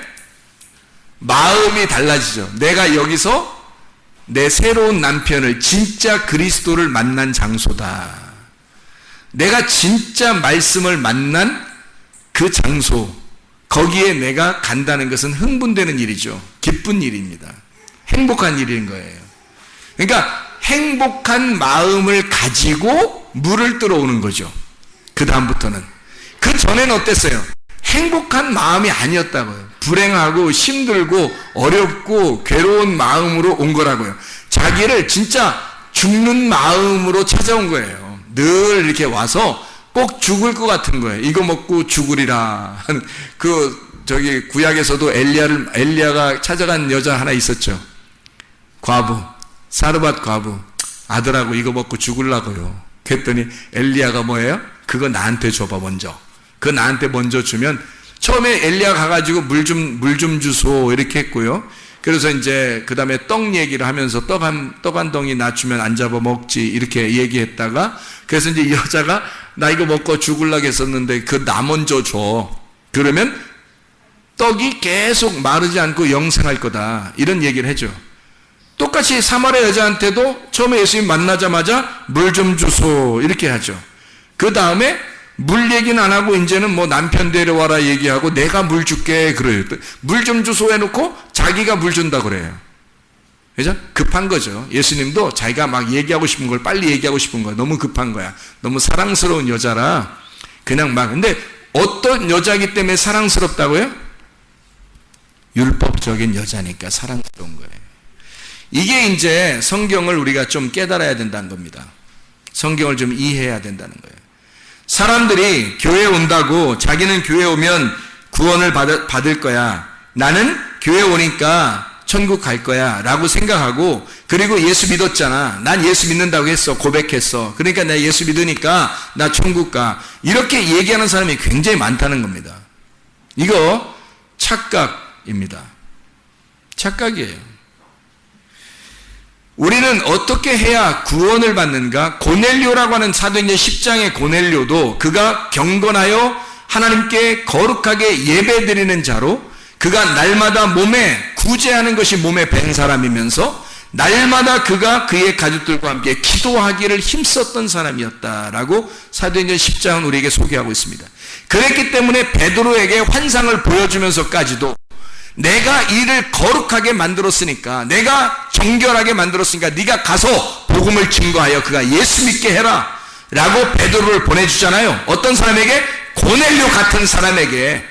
마음이 달라지죠. 내가 여기서 내 새로운 남편을, 진짜 그리스도를 만난 장소다. 내가 진짜 말씀을 만난 그 장소, 거기에 내가 간다는 것은 흥분되는 일이죠. 기쁜 일입니다. 행복한 일인 거예요. 그러니까 행복한 마음을 가지고 물을 들어오는 거죠. 그 다음부터는. 그 전에는 어땠어요? 행복한 마음이 아니었다고요. 불행하고 힘들고 어렵고 괴로운 마음으로 온 거라고요. 자기를 진짜 죽는 마음으로 찾아온 거예요. 늘 이렇게 와서 꼭 죽을 것 같은 거예요. 이거 먹고 죽으리라. 구약에서도 엘리야가 찾아간 여자 하나 있었죠. 과부, 사르밧 과부. 아들하고 이거 먹고 죽으려고요. 그랬더니 엘리야가 뭐예요? 그거 나한테 줘봐 먼저. 그거 나한테 먼저 주면, 처음에 엘리야 가가지고 물 좀 주소 이렇게 했고요. 그래서 이제 그 다음에 떡 얘기를 하면서 떡 한 덩이 나 주면 안 잡아 먹지 이렇게 얘기했다가, 그래서 이제 이 여자가 나 이거 먹고 죽으려고 했었는데 그 나 먼저 줘. 그러면 떡이 계속 마르지 않고 영생할 거다. 이런 얘기를 해줘. 똑같이 사마리아 여자한테도 처음에 예수님 만나자마자 물 좀 주소 이렇게 하죠. 그 다음에 물 얘기는 안 하고 이제는 뭐 남편 데려와라 얘기하고 내가 물 줄게 그래요. 물 좀 주소 해놓고 자기가 물 준다 그래요. 그죠? 급한 거죠. 예수님도 자기가 막 얘기하고 싶은 걸 빨리 얘기하고 싶은 거야. 너무 급한 거야. 너무 사랑스러운 여자라 그냥 막. 근데 어떤 여자이기 때문에 사랑스럽다고요? 율법적인 여자니까 사랑스러운 거예요. 이게 이제 성경을 우리가 좀 깨달아야 된다는 겁니다. 성경을 좀 이해해야 된다는 거예요. 사람들이 교회 온다고 자기는 교회 오면 구원을 받을 거야. 나는 교회 오니까 천국 갈 거야 라고 생각하고, 그리고 예수 믿었잖아. 난 예수 믿는다고 했어. 고백했어. 그러니까 내가 예수 믿으니까 나 천국 가. 이렇게 얘기하는 사람이 굉장히 많다는 겁니다. 이거 착각입니다. 착각이에요. 우리는 어떻게 해야 구원을 받는가? 고넬료라고 하는 사도행전 10장의 고넬료도 그가 경건하여 하나님께 거룩하게 예배드리는 자로, 그가 날마다 몸에 구제하는 것이 몸에 밴 사람이면서 날마다 그가 그의 가족들과 함께 기도하기를 힘썼던 사람이었다라고 사도행전 10장은 우리에게 소개하고 있습니다. 그랬기 때문에 베드로에게 환상을 보여주면서까지도 내가 이를 거룩하게 만들었으니까, 내가 정결하게 만들었으니까 네가 가서 복음을 증거하여 그가 예수 믿게 해라 라고 베드로를 보내주잖아요. 어떤 사람에게? 고넬료 같은 사람에게.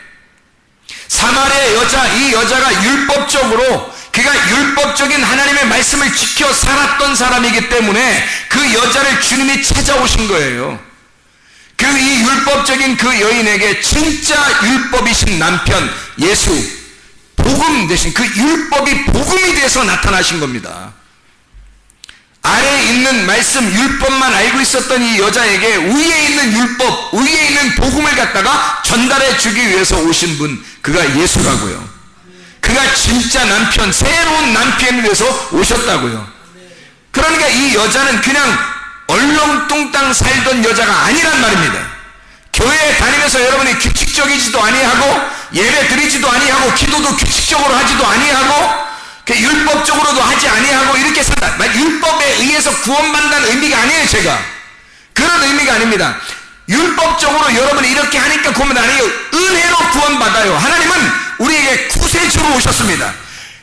사마리아 여자, 이 여자가 율법적으로, 그가 율법적인 하나님의 말씀을 지켜 살았던 사람이기 때문에 그 여자를 주님이 찾아오신 거예요. 이 율법적인 그 여인에게 진짜 율법이신 남편 예수, 복음 대신 그 율법이 복음이 돼서 나타나신 겁니다. 아래에 있는 말씀 율법만 알고 있었던 이 여자에게 위에 있는 율법, 위에 있는 복음을 갖다가 전달해 주기 위해서 오신 분, 그가 예수라고요. 그가 진짜 남편, 새로운 남편이 돼서 오셨다고요. 그러니까 이 여자는 그냥 얼렁뚱땅 살던 여자가 아니란 말입니다. 교회에 다니면서 여러분이 규칙적이지도 아니하고 예배 드리지도 아니하고 기도도 규칙적으로 하지도 아니하고 율법적으로도 하지 아니하고 이렇게 산다. 율법에 의해서 구원받는다는 의미가 아니에요. 제가 그런 의미가 아닙니다. 율법적으로 여러분이 이렇게 하니까 구원받는 아니에요. 은혜로 구원받아요. 하나님은 우리에게 구세주로 오셨습니다.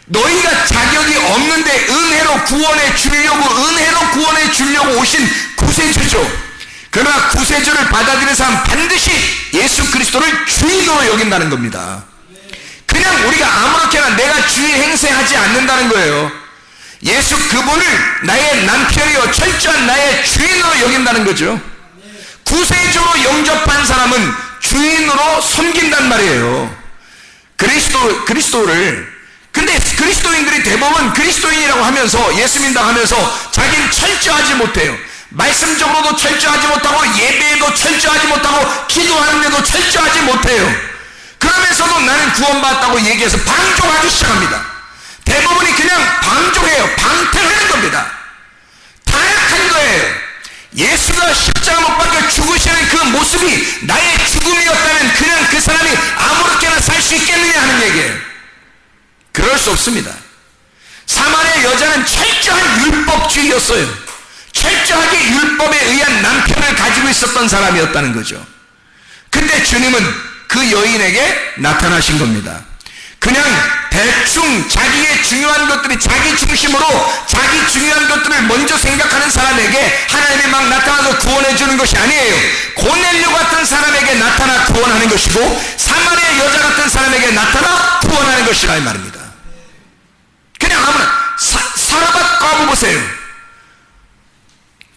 너희가 자격이 없는데 은혜로 구원해 주려고, 은혜로 구원해 주려고 오신 구세주죠. 그러나 구세주를 받아들이는 사람 반드시 예수 그리스도를 주인으로 여긴다는 겁니다. 그냥 우리가 아무렇게나 내가 주의 행세하지 않는다는 거예요. 예수 그분을 나의 남편이요 철저한 나의 주인으로 여긴다는 거죠. 구세주로 영접한 사람은 주인으로 섬긴단 말이에요. 그리스도를. 근데 그리스도인들이 대부분 그리스도인이라고 하면서 예수 믿는다고 하면서 자기는 철저하지 못해요. 말씀적으로도 철저하지 못하고 예배에도 철저하지 못하고 기도하는데도 철저하지 못해요. 그러면서도 나는 구원받았다고 얘기해서 방종하기 시작합니다. 대부분이 그냥 방종해요. 방탕하는 겁니다. 타락한 거예요. 예수가 십자가 못 박혀 죽으시는 그 모습이 나의 죽음이었다면 그냥 그 사람이 아무렇게나 살 수 있겠느냐 하는 얘기예요. 그럴 수 없습니다. 사마리아 여자는 철저한 율법주의였어요. 철저하게 율법에 의한 남편을 가지고 있었던 사람이었다는 거죠. 근데 주님은 그 여인에게 나타나신 겁니다. 그냥 대충 자기의 중요한 것들이 자기 중심으로 자기 중요한 것들을 먼저 생각하는 사람에게 하나님이 막 나타나서 구원해 주는 것이 아니에요. 고넬료 같은 사람에게 나타나 구원하는 것이고 사마리아 여자 같은 사람에게 나타나 구원하는 것이라 이 말입니다. 그냥 아무나 사라밧 과부 보세요.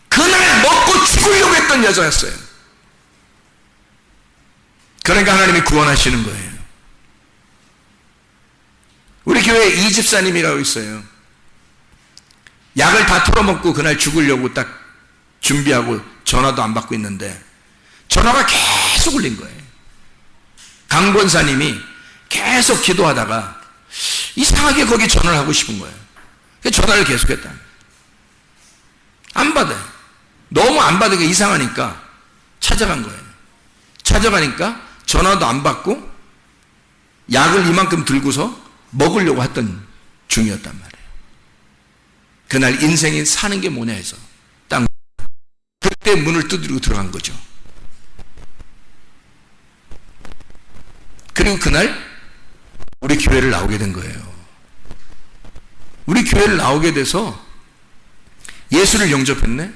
그날 먹고 죽으려고 했던 여자였어요. 그러니까 하나님이 구원하시는 거예요. 우리 교회에 이 집사님이라고 있어요. 약을 다 털어먹고 그날 죽으려고 딱 준비하고 전화도 안 받고 있는데 전화가 계속 울린 거예요. 강 권사님이 계속 기도하다가 이상하게 거기 전화를 하고 싶은 거예요. 전화를 계속했다. 안 받아요. 너무 안 받으니까 이상하니까 찾아간 거예요. 찾아가니까 전화도 안 받고 약을 이만큼 들고서 먹으려고 했던 중이었단 말이에요. 그날 인생이 사는 게 뭐냐 해서 그때 문을 두드리고 들어간 거죠. 그리고 그날 우리 교회를 나오게 된 거예요. 우리 교회를 나오게 돼서 예수를 영접했네.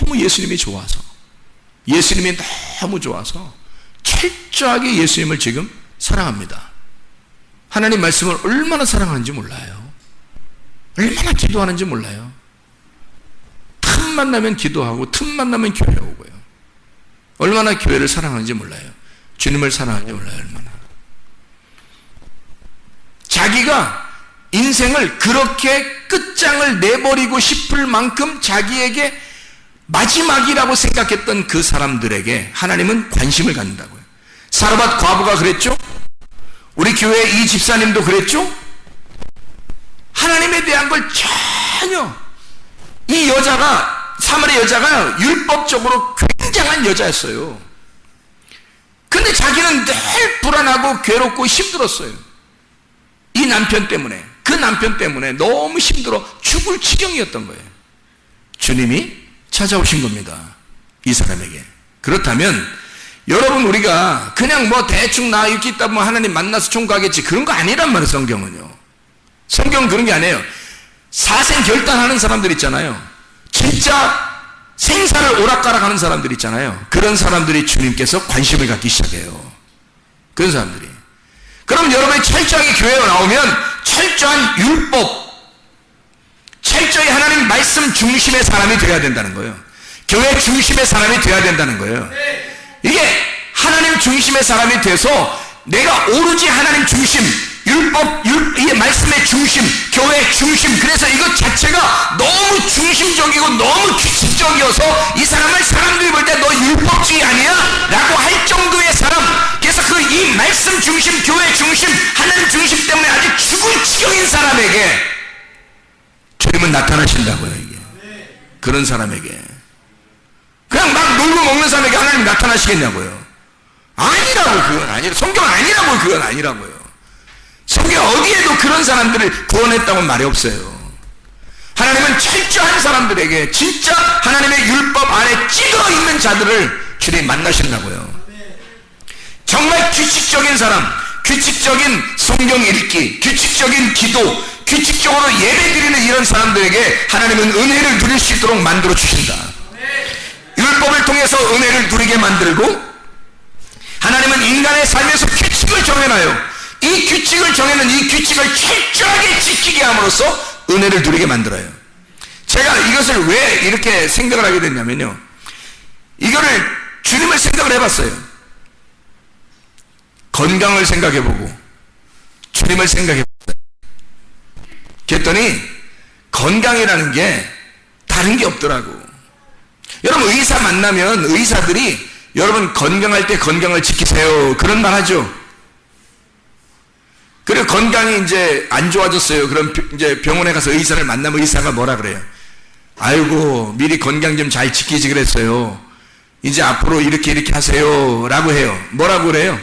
너무 예수님이 좋아서, 예수님이 너무 좋아서 철저하게 예수님을 지금 사랑합니다. 하나님 말씀을 얼마나 사랑하는지 몰라요. 얼마나 기도하는지 몰라요. 틈만 나면 기도하고 틈만 나면 교회 오고요. 얼마나 교회를 사랑하는지 몰라요. 주님을 사랑하는지 몰라요. 얼마나. 자기가 인생을 그렇게 끝장을 내버리고 싶을 만큼 자기에게 마지막이라고 생각했던 그 사람들에게 하나님은 관심을 갖는다고요. 사르밧 과부가 그랬죠. 우리 교회 이 집사님도 그랬죠. 하나님에 대한 걸 전혀, 이 여자가, 사마리아 여자가 율법적으로 굉장한 여자였어요. 근데 자기는 늘 불안하고 괴롭고 힘들었어요. 이 남편 때문에, 그 남편 때문에 너무 힘들어 죽을 지경이었던 거예요. 주님이 찾아오신 겁니다. 이 사람에게. 그렇다면 여러분, 우리가 그냥 뭐 대충 나 이렇게 있다 보면 하나님 만나서 총가겠지, 그런 거 아니란 말이에요. 성경은요. 성경은 그런 게 아니에요. 사생 결단하는 사람들 있잖아요. 진짜 생사를 오락가락하는 사람들 있잖아요. 그런 사람들이 주님께서 관심을 갖기 시작해요. 그런 사람들이. 그럼 여러분이 철저하게 교회에 나오면 철저한 율법, 철저히 하나님 말씀 중심의 사람이 되어야 된다는 거예요. 교회 중심의 사람이 되어야 된다는 거예요. 이게 하나님 중심의 사람이 돼서 내가 오로지 하나님 중심, 율법, 이 말씀의 중심, 교회 중심, 그래서 이것 자체가 너무 중심적이고 너무 규칙적이어서 이 사람을 사람들이 볼 때 너 율법주의 아니야? 라고 할 정도의 사람. 그래서 그 이 말씀 중심, 교회 중심, 하나님 중심 때문에 아주 죽을 지경인 사람에게 주님은 나타나신다고요. 이게 그런 사람에게, 그냥 막 놀고 먹는 사람에게 하나님 나타나시겠냐고요. 아니라고. 그건 아니라. 성경은 아니라고. 그건 아니라고요. 성경 어디에도 그런 사람들을 구원했다고는 말이 없어요. 하나님은 철저한 사람들에게, 진짜 하나님의 율법 안에 찌들어 있는 자들을 주님 만나신다고요. 정말 규칙적인 사람, 규칙적인 성경 읽기, 규칙적인 기도, 규칙적으로 예배 드리는 이런 사람들에게 하나님은 은혜를 누릴 수 있도록 만들어 주신다. 율법을 통해서 은혜를 누리게 만들고, 하나님은 인간의 삶에서 규칙을 정해놔요. 이 규칙을 정해놓은 이 규칙을 철저하게 지키게 함으로써 은혜를 누리게 만들어요. 제가 이것을 왜 이렇게 생각을 하게 됐냐면요, 이거를 주님을 생각을 해봤어요. 건강을 생각해보고 주님을 생각해봤어요. 그랬더니 건강이라는 게 다른 게 없더라고. 여러분, 의사 만나면 의사들이 여러분 건강할 때 건강을 지키세요, 그런 말 하죠. 그리고 건강이 이제 안 좋아졌어요. 그럼 이제 병원에 가서 의사를 만나면 의사가 뭐라 그래요? 아이고, 미리 건강 좀 잘 지키지 그랬어요. 이제 앞으로 이렇게 하세요 라고 해요. 뭐라고 그래요?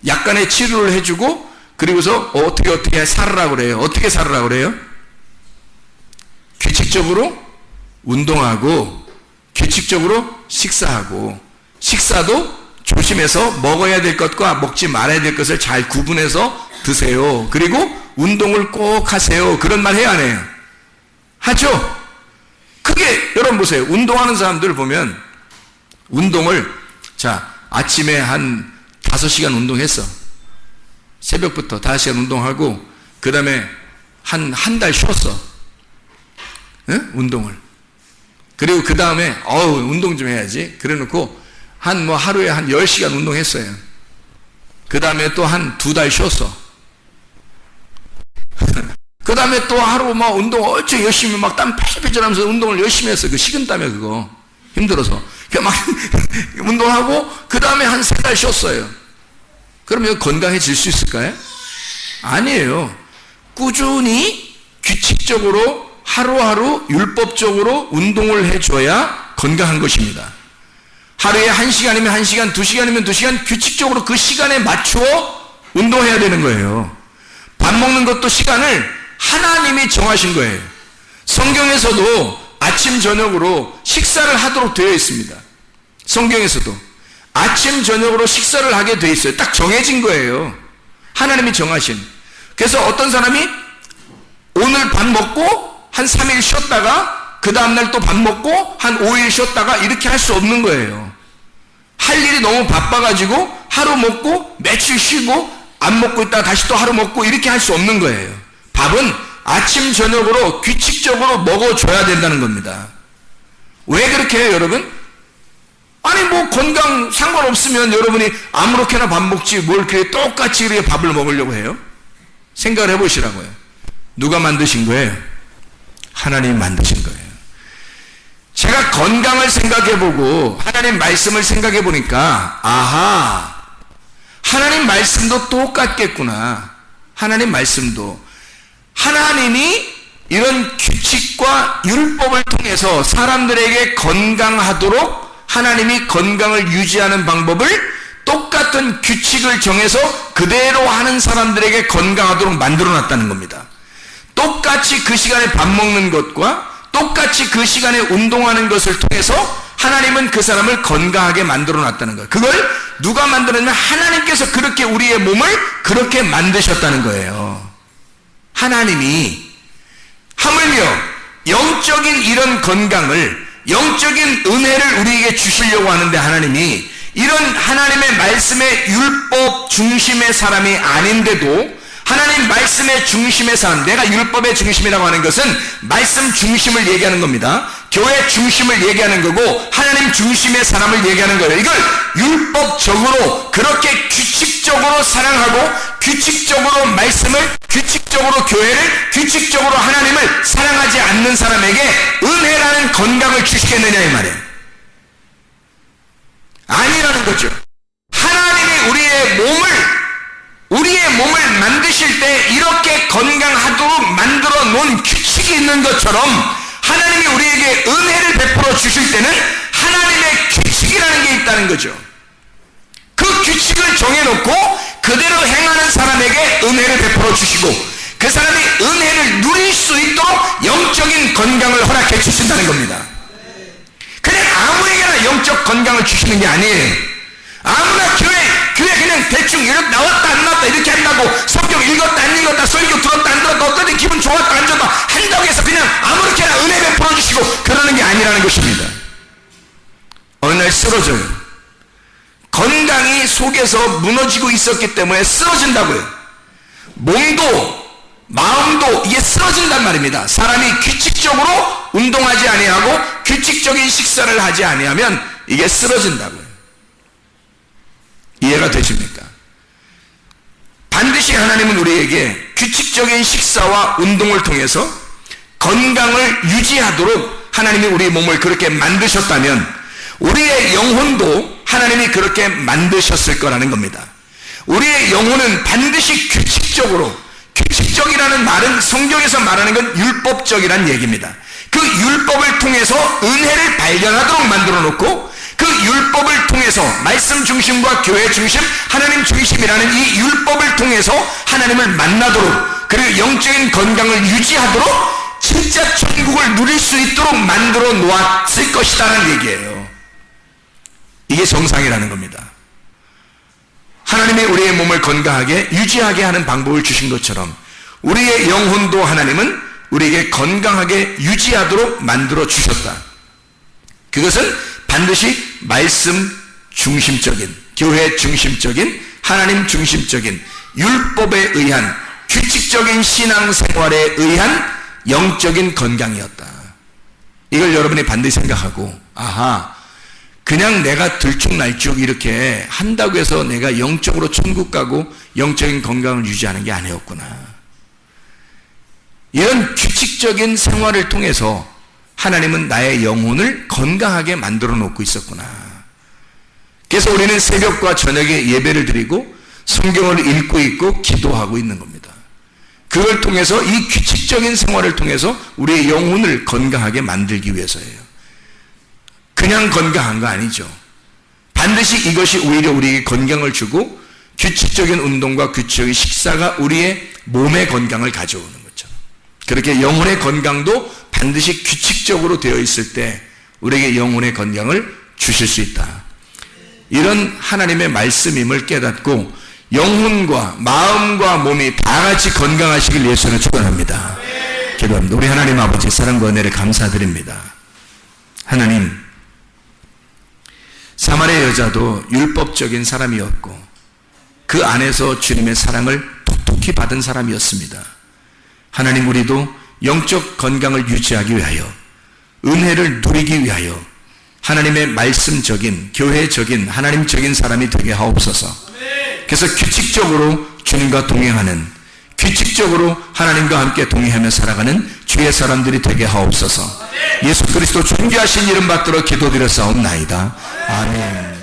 약간의 치료를 해주고, 그리고서 어떻게 살으라고 그래요. 어떻게 살으라고 그래요? 규칙적으로 운동하고, 규칙적으로 식사하고, 식사도 조심해서 먹어야 될 것과 먹지 말아야 될 것을 잘 구분해서 드세요. 그리고 운동을 꼭 하세요. 그런 말 해야 안 해요? 하죠? 그게, 여러분 보세요. 운동하는 사람들 보면, 운동을, 자, 아침에 한 5시간 운동했어. 새벽부터 5시간 운동하고, 그 다음에 한 달 쉬었어. 응? 운동을. 그리고 그 다음에, 운동 좀 해야지. 그래 놓고, 하루에 한 10시간 운동했어요. 그 다음에 또 한 2달 쉬었어. 그 다음에 또 하루 운동 얼추 열심히 막 땀 패질패질 하면서 운동을 열심히 했어요. 그 식은땀에 그거. 힘들어서. 막 운동하고, 그 다음에 한 3달 쉬었어요. 그러면 건강해질 수 있을까요? 아니에요. 꾸준히 규칙적으로 하루하루 율법적으로 운동을 해줘야 건강한 것입니다. 하루에 1시간이면 1시간, 2시간이면 2시간 규칙적으로 그 시간에 맞추어 운동해야 되는 거예요. 밥 먹는 것도 시간을 하나님이 정하신 거예요. 성경에서도 아침 저녁으로 식사를 하도록 되어 있습니다. 성경에서도 아침 저녁으로 식사를 하게 되어 있어요. 딱 정해진 거예요. 하나님이 정하신. 그래서 어떤 사람이 오늘 밥 먹고 한 3일 쉬었다가 그 다음날 또 밥 먹고 한 5일 쉬었다가 이렇게 할 수 없는 거예요. 할 일이 너무 바빠가지고 하루 먹고 며칠 쉬고 안 먹고 있다가 다시 또 하루 먹고 이렇게 할 수 없는 거예요. 밥은 아침 저녁으로 규칙적으로 먹어줘야 된다는 겁니다. 왜 그렇게 해요, 여러분? 아니 뭐 건강 상관없으면 여러분이 아무렇게나 밥 먹지 뭘 그렇게 똑같이 이렇게 밥을 먹으려고 해요? 생각을 해보시라고요. 누가 만드신 거예요? 하나님이 만드신 거예요. 제가 건강을 생각해보고 하나님 말씀을 생각해보니까 아하, 하나님 말씀도 똑같겠구나. 하나님 말씀도 하나님이 이런 규칙과 율법을 통해서 사람들에게 건강하도록 하나님이 건강을 유지하는 방법을 똑같은 규칙을 정해서 그대로 하는 사람들에게 건강하도록 만들어놨다는 겁니다. 똑같이 그 시간에 밥 먹는 것과 똑같이 그 시간에 운동하는 것을 통해서 하나님은 그 사람을 건강하게 만들어놨다는 거예요. 그걸 누가 만들었냐면 하나님께서 그렇게 우리의 몸을 그렇게 만드셨다는 거예요. 하나님이 하물며 영적인 이런 건강을, 영적인 은혜를 우리에게 주시려고 하는데 하나님이 이런 하나님의 말씀의 율법 중심의 사람이 아닌데도 하나님 말씀의 중심의 사람, 내가 율법의 중심이라고 하는 것은 말씀 중심을 얘기하는 겁니다. 교회 중심을 얘기하는 거고 하나님 중심의 사람을 얘기하는 거예요. 이걸 율법적으로 그렇게 규칙적으로 사랑하고 규칙적으로 말씀을, 규칙적으로 교회를, 규칙적으로 하나님을 사랑하지 않는 사람에게 은혜라는 건강을 주시겠느냐 이 말이에요. 아니라는 거죠. 하나님이 우리의 몸을 만드실 때 이렇게 건강하도록 만들어 놓은 규칙이 있는 것처럼 하나님이 우리에게 은혜를 베풀어 주실 때는 하나님의 규칙이라는 게 있다는 거죠. 그 규칙을 정해놓고 그대로 행하는 사람에게 은혜를 베풀어 주시고 그 사람이 은혜를 누릴 수 있도록 영적인 건강을 허락해 주신다는 겁니다. 그냥 아무에게나 영적 건강을 주시는 게 아니에요. 아무나 교회 그냥 대충 이렇게 나왔다 안 나왔다 이렇게 한다고 성경 읽었다 안 읽었다 설교 들었다 안 들었다 어떤 데 기분 좋았다 안 좋았다 한다고 해서 그냥 아무렇게나 은혜 베풀어 주시고 그러는 게 아니라는 것입니다. 어느 날 쓰러져요. 건강이 속에서 무너지고 있었기 때문에 쓰러진다고요. 몸도 마음도 이게 쓰러진단 말입니다. 사람이 규칙적으로 운동하지 아니하고 규칙적인 식사를 하지 아니하면 이게 쓰러진다고요. 이해가 되십니까? 반드시 하나님은 우리에게 규칙적인 식사와 운동을 통해서 건강을 유지하도록 하나님이 우리 몸을 그렇게 만드셨다면 우리의 영혼도 하나님이 그렇게 만드셨을 거라는 겁니다. 우리의 영혼은 반드시 규칙적이라는 말은 성경에서 말하는 건 율법적이라는 얘기입니다. 그 율법을 통해서 은혜를 발견하도록 만들어 놓고 그 율법을 통해서 말씀 중심과 교회 중심, 하나님 중심이라는 이 율법을 통해서 하나님을 만나도록 그리고 영적인 건강을 유지하도록 진짜 천국을 누릴 수 있도록 만들어 놓았을 것이다라는 얘기예요. 이게 정상이라는 겁니다. 하나님이 우리의 몸을 건강하게 유지하게 하는 방법을 주신 것처럼 우리의 영혼도 하나님은 우리에게 건강하게 유지하도록 만들어 주셨다. 그것은 반드시 말씀 중심적인, 교회 중심적인, 하나님 중심적인 율법에 의한 규칙적인 신앙생활에 의한 영적인 건강이었다. 이걸 여러분이 반드시 생각하고 아하, 그냥 내가 들쭉날쭉 이렇게 한다고 해서 내가 영적으로 천국 가고 영적인 건강을 유지하는 게 아니었구나. 이런 규칙적인 생활을 통해서 하나님은 나의 영혼을 건강하게 만들어 놓고 있었구나. 그래서 우리는 새벽과 저녁에 예배를 드리고 성경을 읽고 있고 기도하고 있는 겁니다. 그걸 통해서 이 규칙적인 생활을 통해서 우리의 영혼을 건강하게 만들기 위해서예요. 그냥 건강한 거 아니죠. 반드시 이것이 오히려 우리에게 건강을 주고 규칙적인 운동과 규칙적인 식사가 우리의 몸의 건강을 가져오는 것처럼 그렇게 영혼의 건강도 반드시 규칙적으로 되어 있을 때 우리에게 영혼의 건강을 주실 수 있다. 이런 하나님의 말씀임을 깨닫고 영혼과 마음과 몸이 다 같이 건강하시길 예수는 축원합니다. 기도합니다. 우리 하나님 아버지 사랑과 은혜를 감사드립니다. 하나님, 사마리아 여자도 율법적인 사람이었고 그 안에서 주님의 사랑을 톡톡히 받은 사람이었습니다. 하나님, 우리도 영적 건강을 유지하기 위하여 은혜를 누리기 위하여 하나님의 말씀적인 교회적인 하나님적인 사람이 되게 하옵소서. 그래서 규칙적으로 주님과 동행하는, 규칙적으로 하나님과 함께 동행하며 살아가는 주의 사람들이 되게 하옵소서. 예수 그리스도 존귀하신 이름 받들어 기도드렸사옵나이다. 아멘.